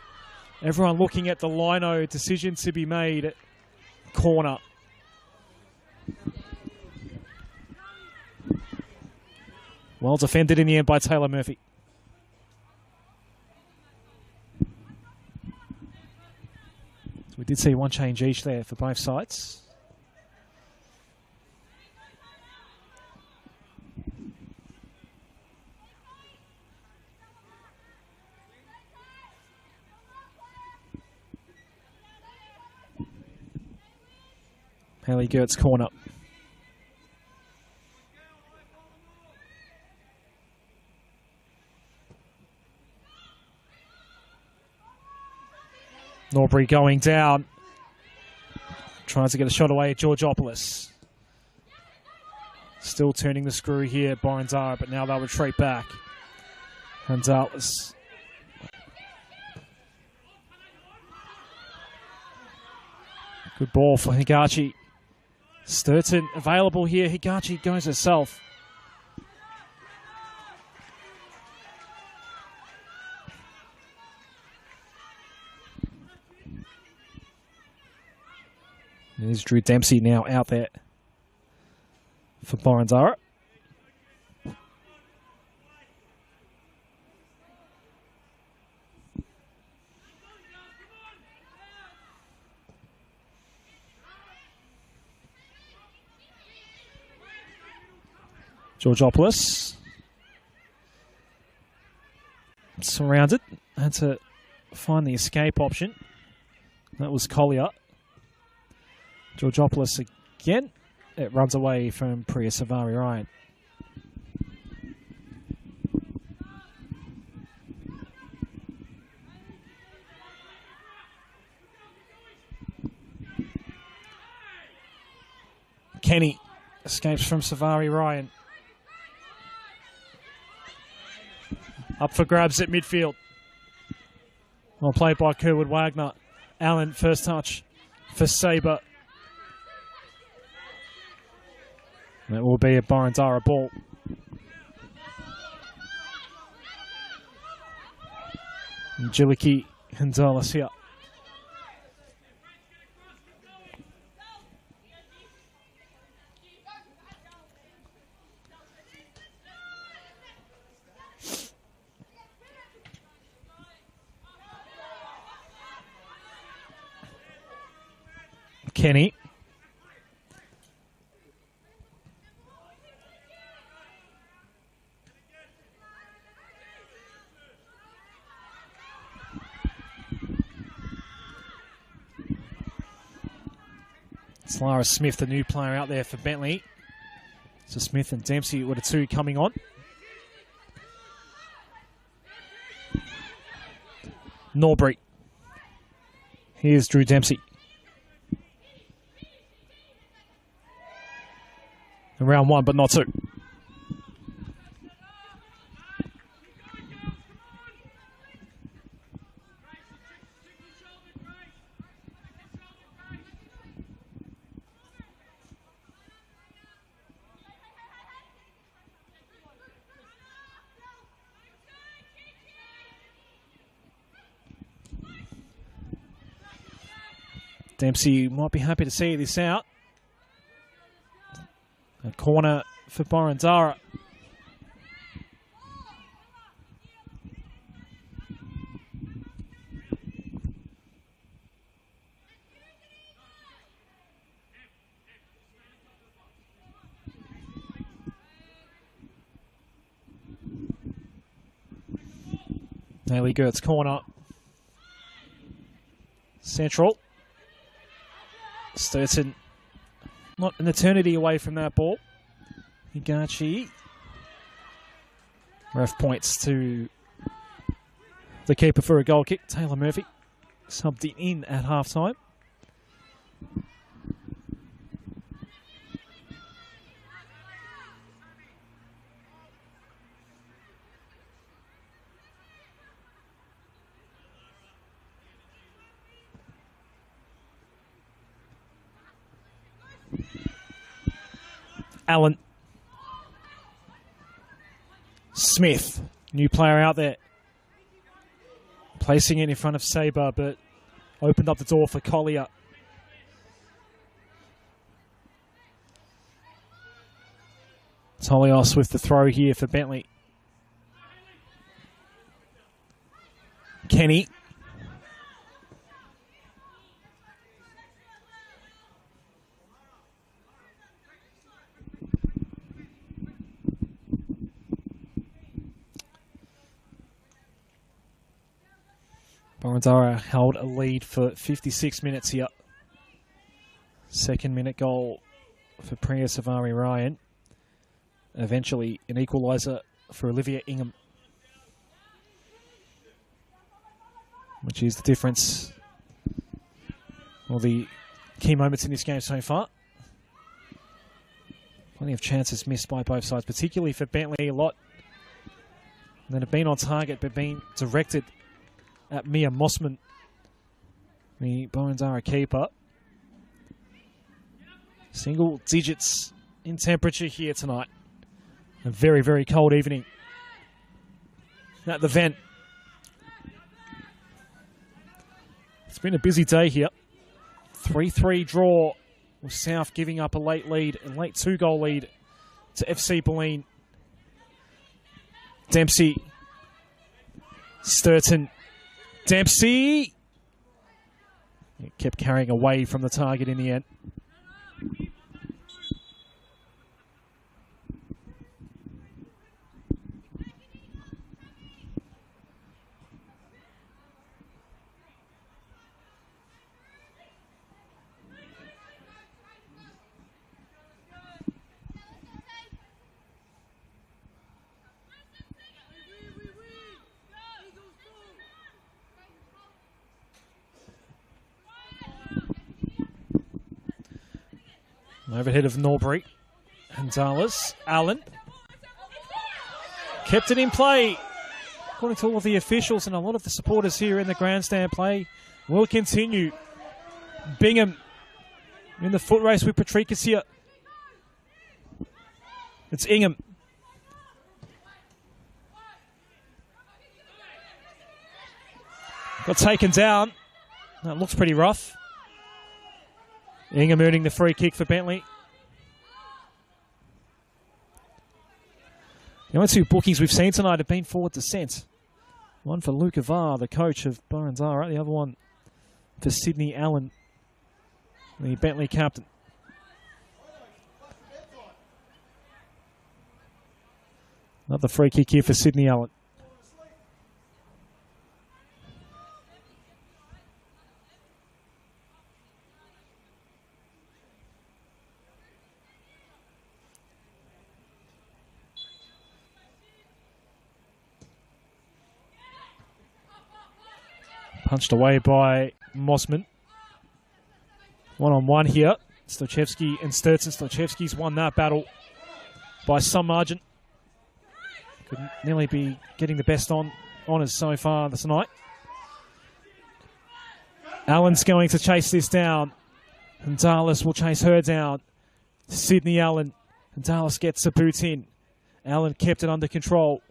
Everyone looking at the lino. Decision to be made at corner. Well defended in the end by Taylor Murphy. So we did see one change each there for both sides. Hallie Gertz corner. Norbury going down. Tries to get a shot away at Georgopoulos. Still turning the screw here, Boroondara, but now they'll retreat back. Gonzalez. Good ball for Higachi. Sturton available here. Higachi goes herself. There's Drew Dempsey now out there for Boroondara. Georgopoulos. Surrounded. Had to find the escape option. That was Collier. Georgopoulos again. It runs away from Priya Savari Ryan. Kenny escapes from Savari Ryan. Up for grabs at midfield. Well played by Kerwood Wagner. Allen, first touch for Sabre. That will be a Boroondara ball. Jiliki Gonzalez here. Kenny. It's Lara Smith, the new player out there for Bentleigh. So Smith and Dempsey were the two coming on. Norbury. Here's Drew Dempsey. In round one, but not two. Dempsey might be happy to see this out. A corner for Boroondara. Haley Gertz corner. Central. Sturton not an eternity away from that ball. Higachi. Ref points to the keeper for a goal kick. Taylor Murphy subbed in at halftime. Allen. Smith, new player out there. Placing it in front of Sabre, but opened up the door for Collier. Tolios with the throw here for Bentleigh. Kenny. Boroondara held a lead for 56 minutes here. Second minute goal for Priya Savari Ryan. Eventually an equaliser for Olivia Ingham, which is the difference, or the key moments in this game so far. Plenty of chances missed by both sides, particularly for Bentleigh, a lot that have been on target but been directed at Mia Mossman, the Boroondara keeper. Single digits in temperature here tonight. A very, very cold evening at the vent. It's been a busy day here. 3-3 draw with South giving up a late lead, a late 2-goal lead to FC Bentleigh. Dempsey. Sturton. Dempsey. It kept carrying away from the target in the end. Overhead of Norbury. Gonzalez. Allen. Kept it in play. According to all of the officials and a lot of the supporters here in the grandstand, play will continue. Bingham in the foot race with Patricus here. It's Ingham. Got taken down. That looks pretty rough. Ingham earning the free kick for Bentleigh. The only two bookings we've seen tonight have been forward descent. One for Luke Avar, the coach of Boroondara. The other one for Sydney Allen, the Bentleigh captain. Another free kick here for Sydney Allen. Punched away by Mossman. One-on-one here. Stochevsky and Sturton. Stochevsky's won that battle by some margin. Could nearly be getting the best honours so far this night. Allen's going to chase this down. And Dallas will chase her down. Sydney Allen. And Dallas gets a boot in. Allen kept it under control.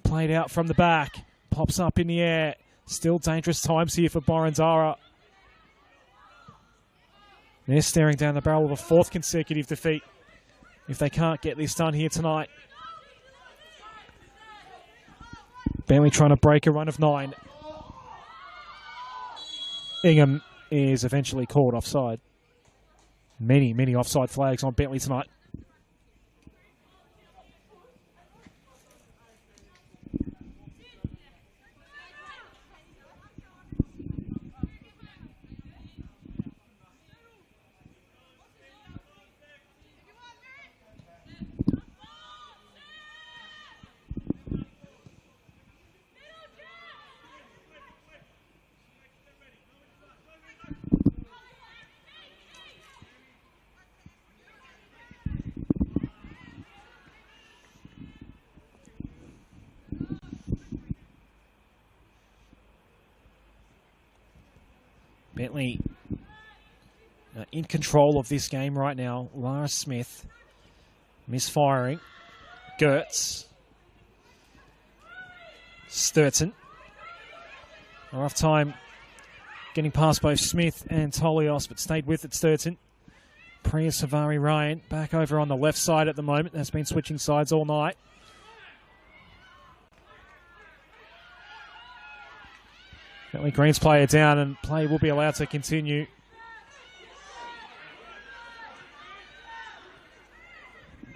Played out from the back. Pops up in the air. Still dangerous times here for Boroondara. They're staring down the barrel of a fourth consecutive defeat if they can't get this done here tonight. Bentleigh trying to break a run of 9. Ingham is eventually called offside. Many, many offside flags on Bentleigh tonight. Bentleigh in control of this game right now. Lara Smith misfiring. Gertz. Sturton. Rough time getting past both Smith and Tolios, but stayed with it, Sturton. Priya Savari Ryan back over on the left side at the moment. Has been switching sides all night. Bentleigh Green's player down, and play will be allowed to continue.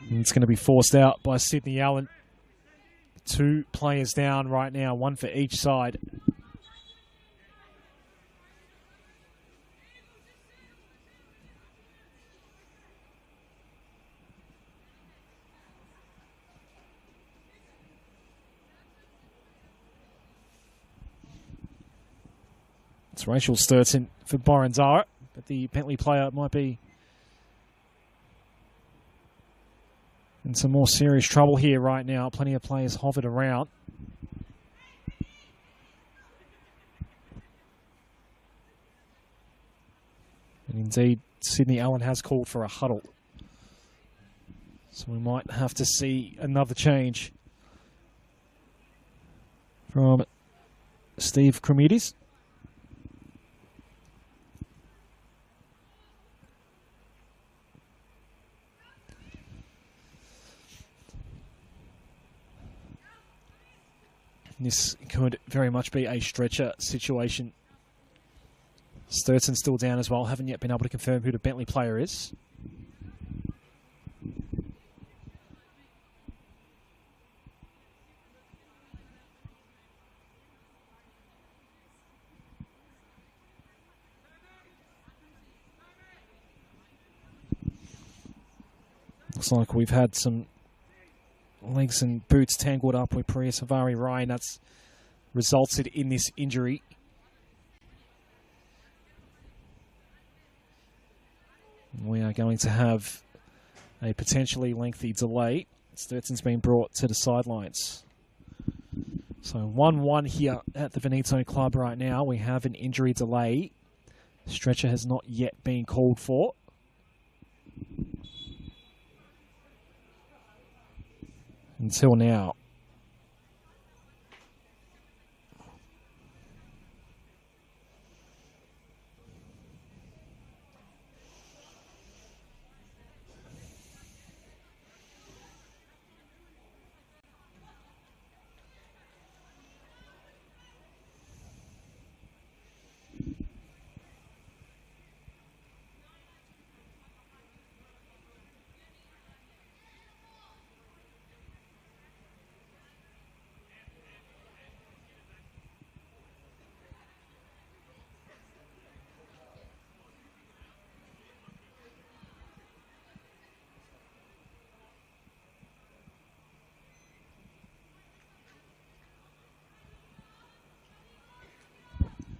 And it's going to be forced out by Sydney Allen. 2 players down right now, 1 for each side. It's Rachel Sturton for Boroondara, but the Bentleigh player might be in some more serious trouble here right now. Plenty of players hovered around. And indeed, Sydney Allen has called for a huddle. So we might have to see another change from Steve Cremidis. This could very much be a stretcher situation. Sturton's still down as well. Haven't yet been able to confirm who the Bentleigh player is. Looks like we've had some legs and boots tangled up with Priya Savari Ryan. That's resulted in this injury. We are going to have a potentially lengthy delay. Sturton's been brought to the sidelines. So 1-1 here at the Veneto Club right now. We have an injury delay. Stretcher has not yet been called for. Until now.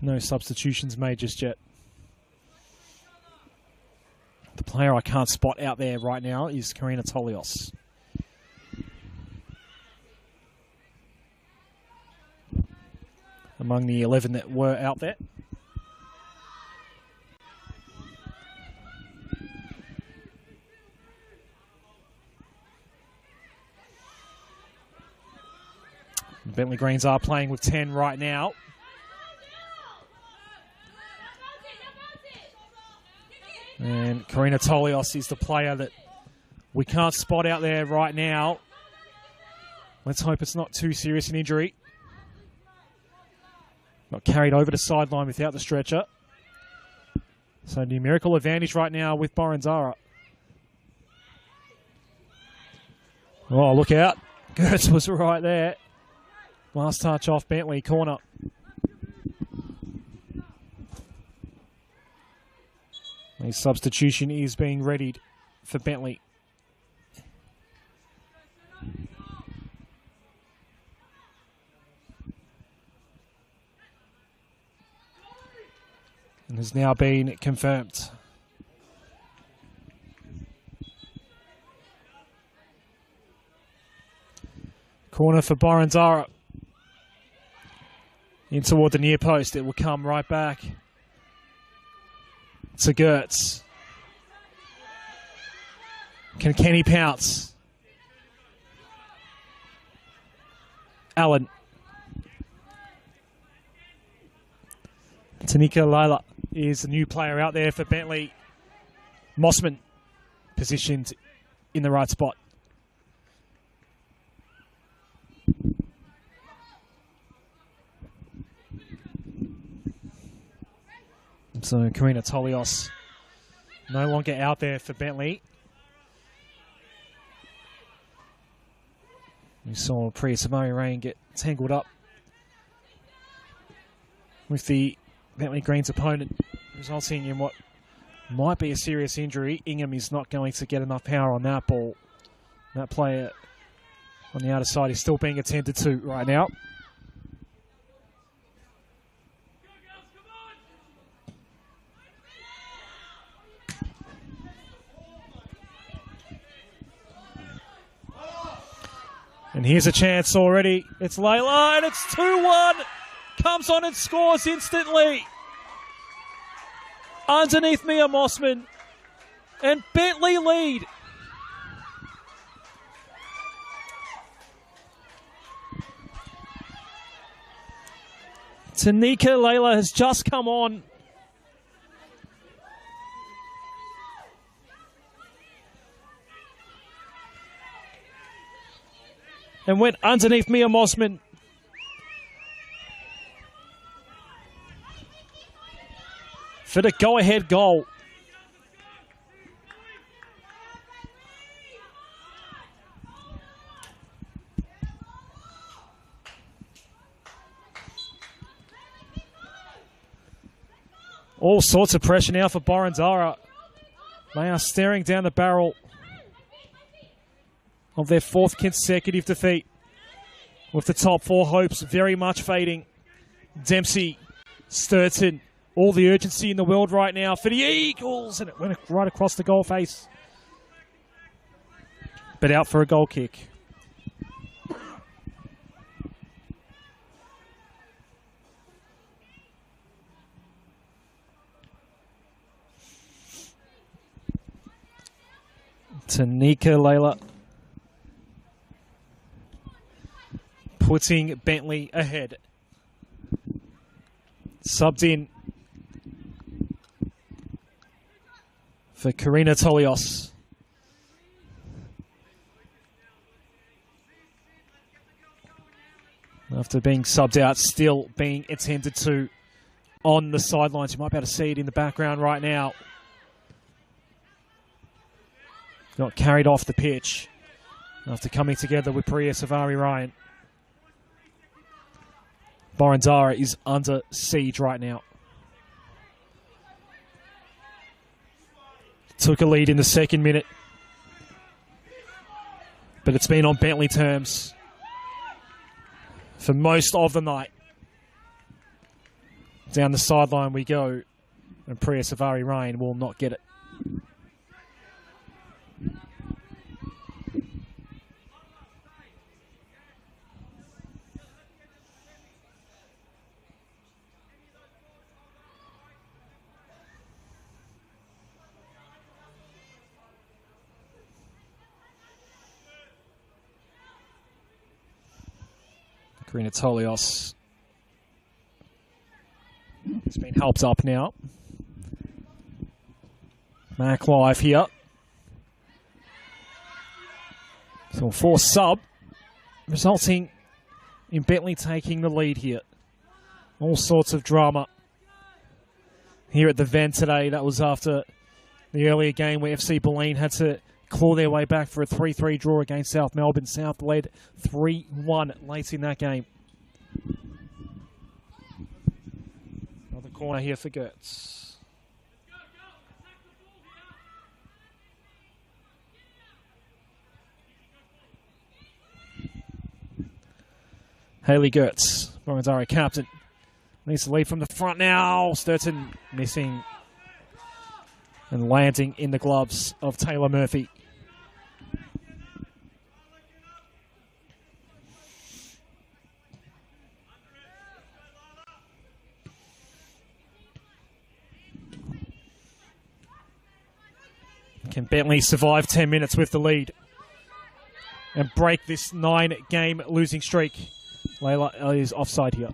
No substitutions made just yet. The player I can't spot out there right now is Karina Tolios. Among the 11 that were out there. The Bentleigh Greens are playing with 10 right now. And Karina Tolios is the player that we can't spot out there right now. Let's hope it's not too serious an injury. Got carried over the sideline without the stretcher. So numerical advantage right now with Boroondara. Oh, look out. Gertz was right there. Last touch off Bentleigh, corner. A substitution is being readied for Bentleigh. And has now been confirmed. Corner for Boroondara. In toward the near post. It will come right back to Gertz. Can Kenny pounce? Allen. Tanika Lila is a new player out there for Bentleigh. Mossman positioned in the right spot. So Karina Tolios no longer out there for Bentleigh. We saw Priya Samari Rain get tangled up with the Bentleigh Green's opponent, resulting in what might be a serious injury. Ingham is not going to get enough power on that ball. That player on the outer side is still being attended to right now. And here's a chance already. It's Layla, and it's 2-1. Comes on and scores instantly. Underneath Mia Mossman. And Bentleigh lead. Tanika Layla has just come on. And went underneath Mia Mossman. For the go-ahead goal. All sorts of pressure now for Boroondara. They are staring down the barrel of their fourth consecutive defeat, with the top four hopes very much fading. Dempsey, Sturton, all the urgency in the world right now for the Eagles, and it went right across the goal face. But out for a goal kick. Tanika Layla putting Bentleigh ahead. Subbed in for Karina Tolios. After being subbed out, still being attended to on the sidelines. You might be able to see it in the background right now. Got carried off the pitch after coming together with Priya Savari Ryan. Boroondara is under siege right now. Took a lead in the second minute, but it's been on Bentleigh terms for most of the night. Down the sideline we go, and Priya Savari Ryan will not get it. Karina Tolios has been helped up now. Mac live here. So for sub, resulting in Bentleigh taking the lead here. All sorts of drama here at the Ven today. That was after the earlier game where FC Bentleigh had to claw their way back for a 3-3 draw against South Melbourne. South led 3-1 late in that game. Another corner here for Gertz. Hayley Gertz, Boroondara captain, needs to lead from the front now. Sturton missing and landing in the gloves of Taylor Murphy. Can Bentleigh survive 10 minutes with the lead and break this 9-game losing streak? Layla is offside here.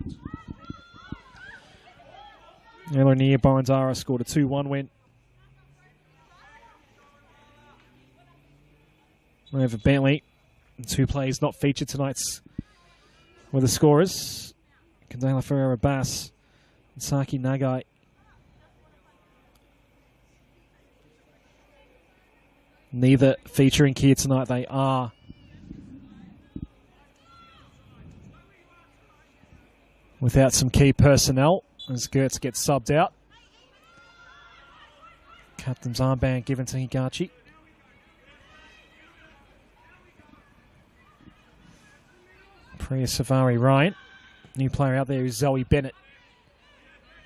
Earlier near Boroondara scored a 2-1 win over Bentleigh. 2 players not featured tonight's were the scorers. Kandela Ferreira Bass and Saki Nagai. Neither featuring here tonight. They are without some key personnel as Gertz gets subbed out. Captain's armband given to Higachi. Priya Savari Ryan. New player out there is Zoe Bennett,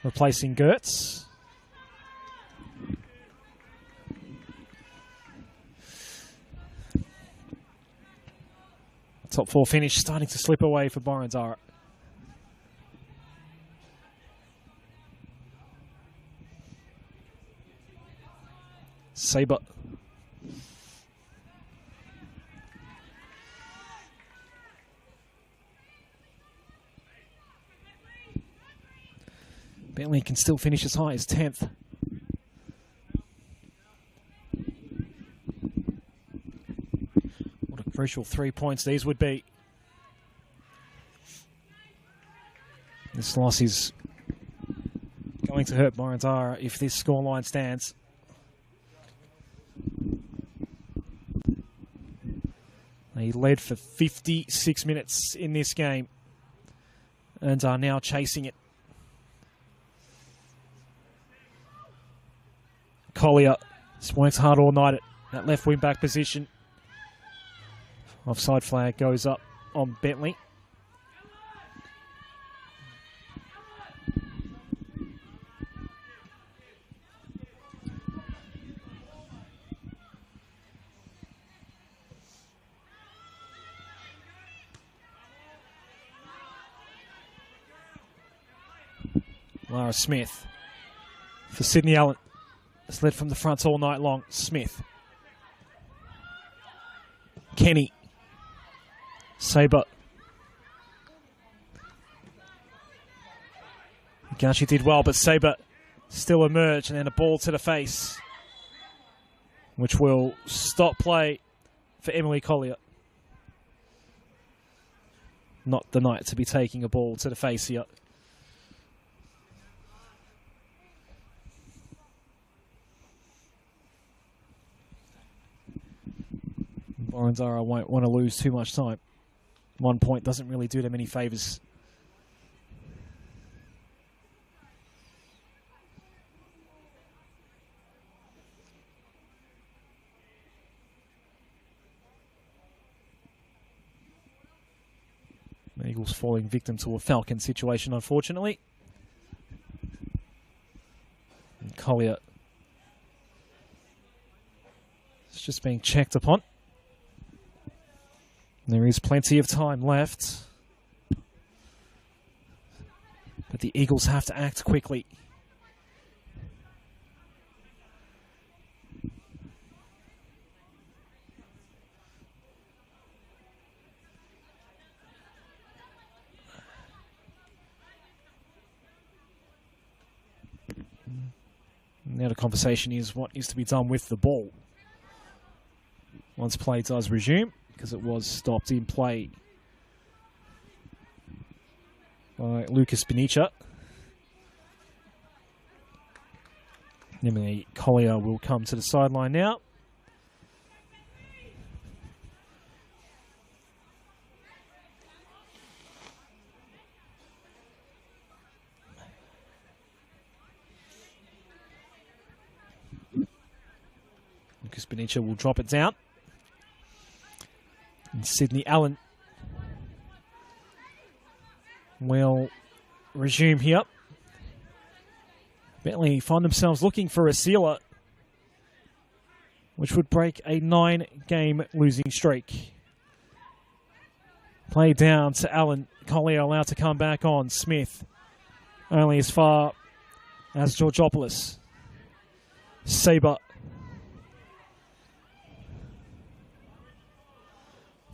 replacing Gertz. Top 4 finish starting to slip away for Boroondara. Sabre. Bentleigh can still finish as high as 10th. What a crucial 3 points these would be. This loss is going to hurt Boroondara if this scoreline stands. They led for 56 minutes in this game and are now chasing it. Collier just works hard all night at that left wing back position. Offside flag goes up on Bentleigh. Lara Smith for Sydney Allen. It's led from the front all night long. Smith. Kenny. Sabre. Gachi did well, but Sabre still emerged, and then a ball to the face, which will stop play for Emily Collier. Not the night to be taking a ball to the face here. Boroondara won't want to lose too much time. 1 point doesn't really do them any favours. Eagles falling victim to a Falcon situation, unfortunately. And Collier is just being checked upon. There is plenty of time left, but the Eagles have to act quickly. Now the conversation is what is to be done with the ball once play does resume, because it was stopped in play by Lucas Benicia. Emily Collier will come to the sideline now. Lucas Benicia will drop it down. And Sydney Allen will resume here. Bentleigh find themselves looking for a sealer, which would break a 9-game losing streak. Play down to Allen. Collier allowed to come back on. Smith only as far as Georgopoulos. Sabre.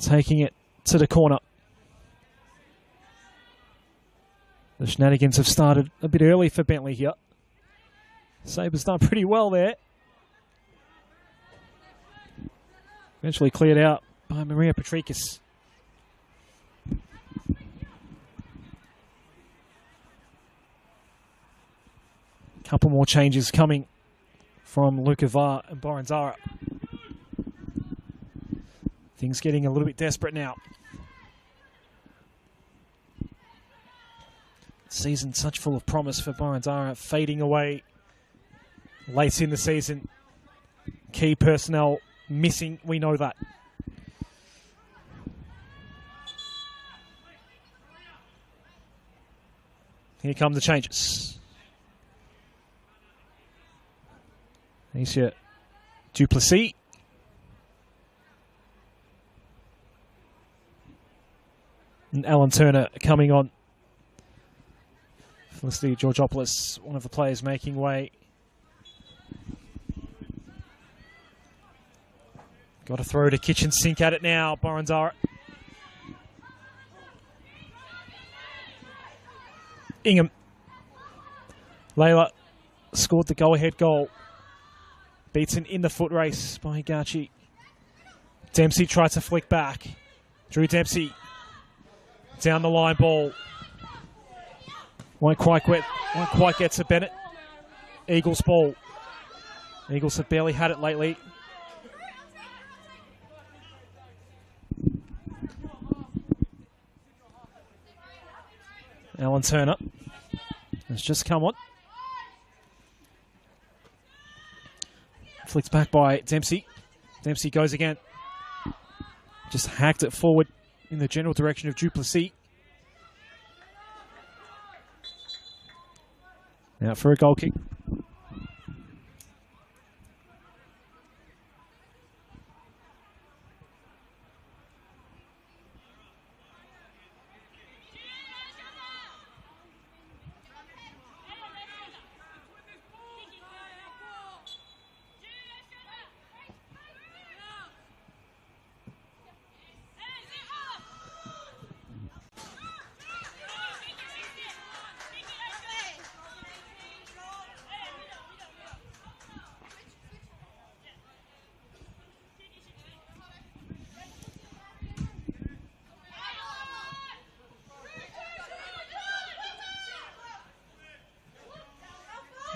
taking it to the corner. The shenanigans have started a bit early for Bentleigh here. Sabres done pretty well there. Eventually cleared out by Maria Petrikis. Couple more changes coming from Luca Var and Boroondara. Things getting a little bit desperate now. Season such full of promise for Boroondara, fading away late in the season. Key personnel missing, we know that. Here come the changes. Anisha Duplessis. And Alan Turner coming on. Felicity Georgopoulos, one of the players making way. Got to throw the kitchen sink at it now, Boroondara. Ingham. Layla scored the go-ahead goal. Beaten in the foot race by Higachi. Dempsey tried to flick back. Drew Dempsey. Down the line ball. Won't quite get to Bennett. Eagles ball. Eagles have barely had it lately. Alan Turner has just come on. Flicked back by Dempsey. Dempsey goes again. Just hacked it forward in the general direction of Duplessis. Now for a goal kick.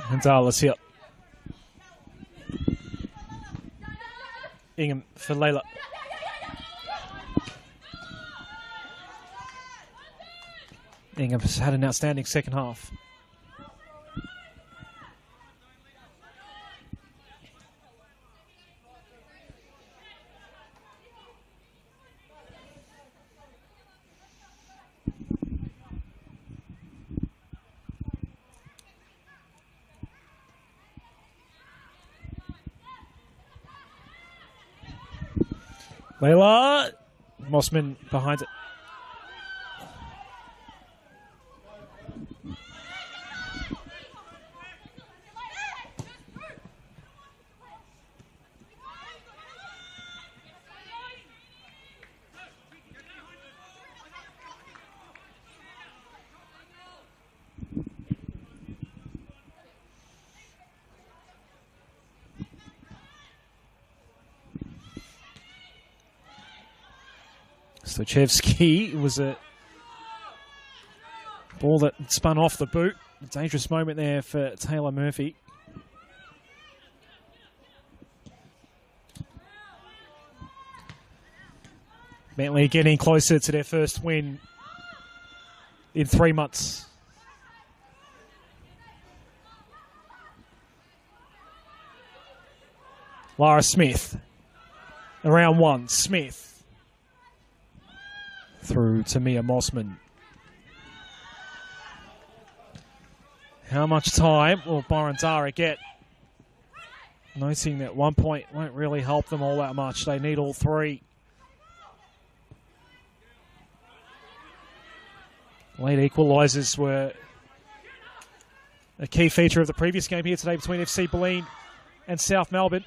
Gonzalez here. Ingham for Layla. Ingham has had an outstanding second half. Layla. Mossman behind it. Stochevsky was a ball that spun off the boot. A dangerous moment there for Taylor Murphy. Bentleigh getting closer to their first win in 3 months. Lara Smith. Around one. Smith. Through to Mia Mossman. How much time will Boroondara get? Noting that 1 point won't really help them all that much. They need all three. Late equalisers were a key feature of the previous game here today between FC Baleine and South Melbourne.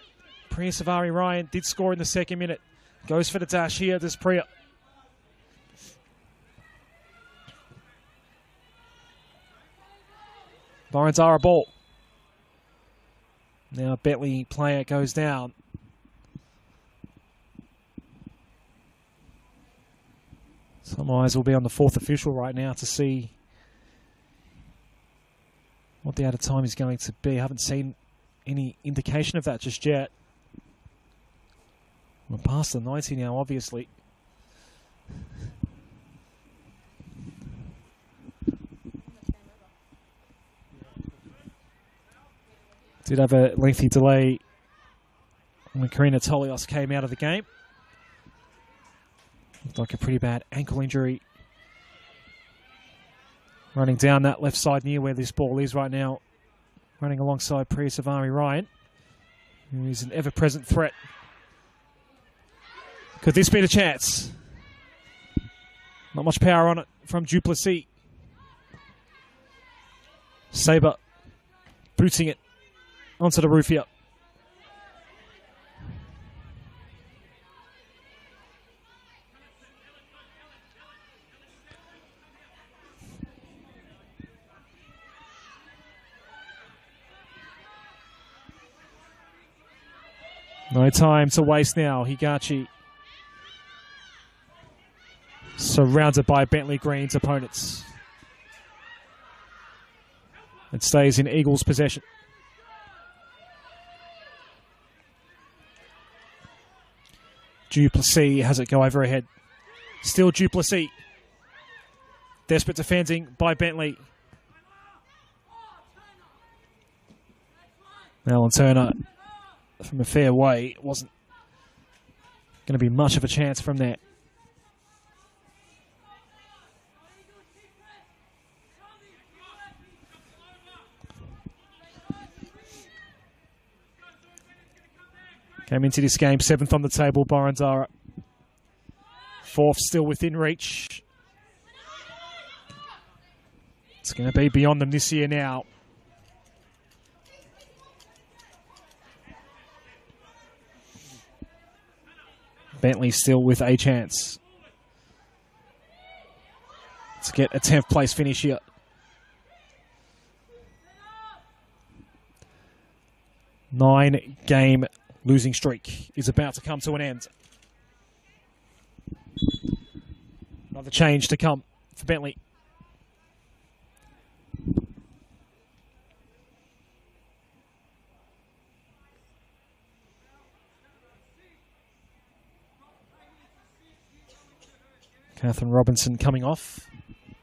Priya Savari Ryan did score in the second minute. Goes for the dash here, Despria. Boroondara ball. Now Bentleigh player goes down. Some eyes will be on the fourth official right now to see what the added time is going to be. I haven't seen any indication of that just yet. We're past the 90 now, obviously. Did have a lengthy delay when Karina Tolios came out of the game. Looked like a pretty bad ankle injury. Running down that left side near where this ball is right now. Running alongside Priya Savari Ryan, who is an ever-present threat. Could this be the chance? Not much power on it from Duplessis. Sabre booting it onto the roof here. No time to waste now. Higachi surrounded by Bentleigh Green's opponents. It stays in Eagles' possession. Duplessis has it go over ahead. Still Duplessis. Desperate defending by Bentleigh. Alan Turner from a fair way. It wasn't going to be much of a chance from there. Came into this game 7th on the table, Boroondara. 4th still within reach. It's going to be beyond them this year now. Bentleigh still with a chance to get a 10th place finish here. Nine-game losing streak is about to come to an end. Another change to come for Bentleigh. Catherine Robinson coming off. I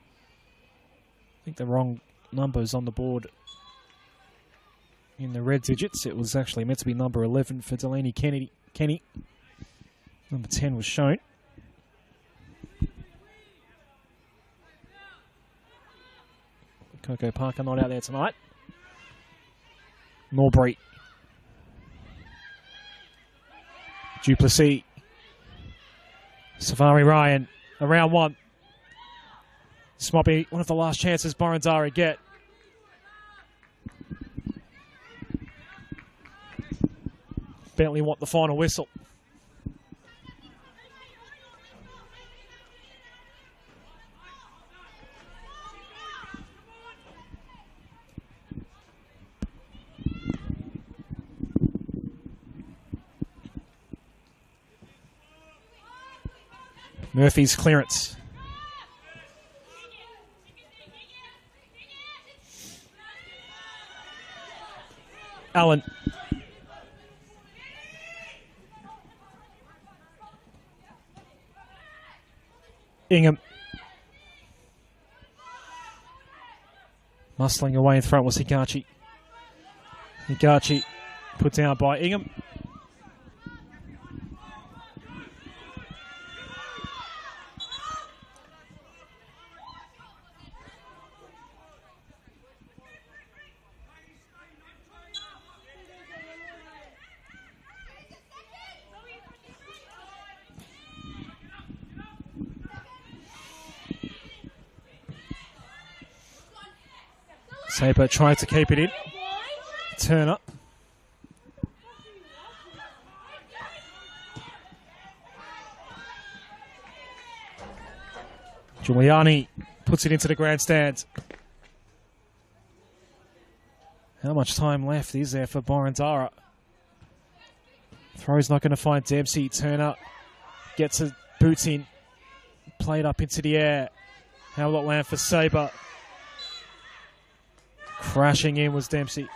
think the wrong numbers on the board in the red digits. It was actually meant to be number 11 for Delaney Kenny. Number 10 was shown. Coco Parker not out there tonight. Norbury. Duplessis. Savari Ryan. Around one. This might be one of the last chances Boroondara get. Bentleigh want the final whistle. Murphy's clearance. Allen. Ingham. Muscling away in front was Higachi. Higachi put down by Ingham. Sabre tried to keep it in. Turn up. Giuliani puts it into the grandstand. How much time left is there for Boroondara? Throw's not going to find Dempsey. Turner gets a boot in. Played up into the air. How will it land for Sabre? Crashing in was Dempsey.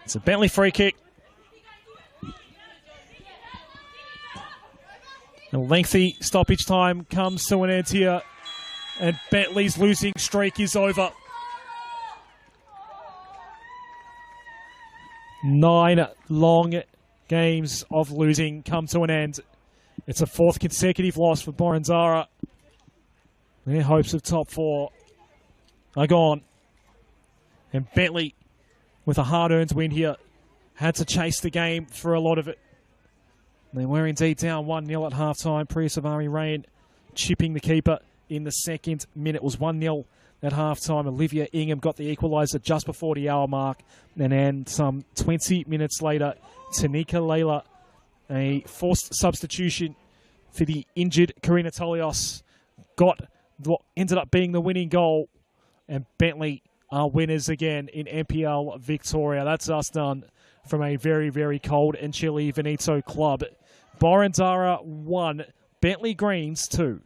It's a Bentleigh free kick. A lengthy stoppage time comes to an end here, and Bentleigh's losing streak is over. 9 long games of losing come to an end. It's a 4th consecutive loss for Boroondara. Their hopes of top 4 are gone. And Bentleigh, with a hard-earned win here, had to chase the game for a lot of it. They were indeed down 1-0 at half-time. Priyasavari Rain chipping the keeper in the 2nd minute. It was 1-0 at half-time. Olivia Ingham got the equaliser just before the hour mark. And then some 20 minutes later, Tanika Leila, a forced substitution for the injured Karina Tolios, got what ended up being the winning goal. And Bentleigh are winners again in NPL Victoria. That's us done from a very, very cold and chilly Veneto club. Boroondara 1, Bentleigh Greens 2.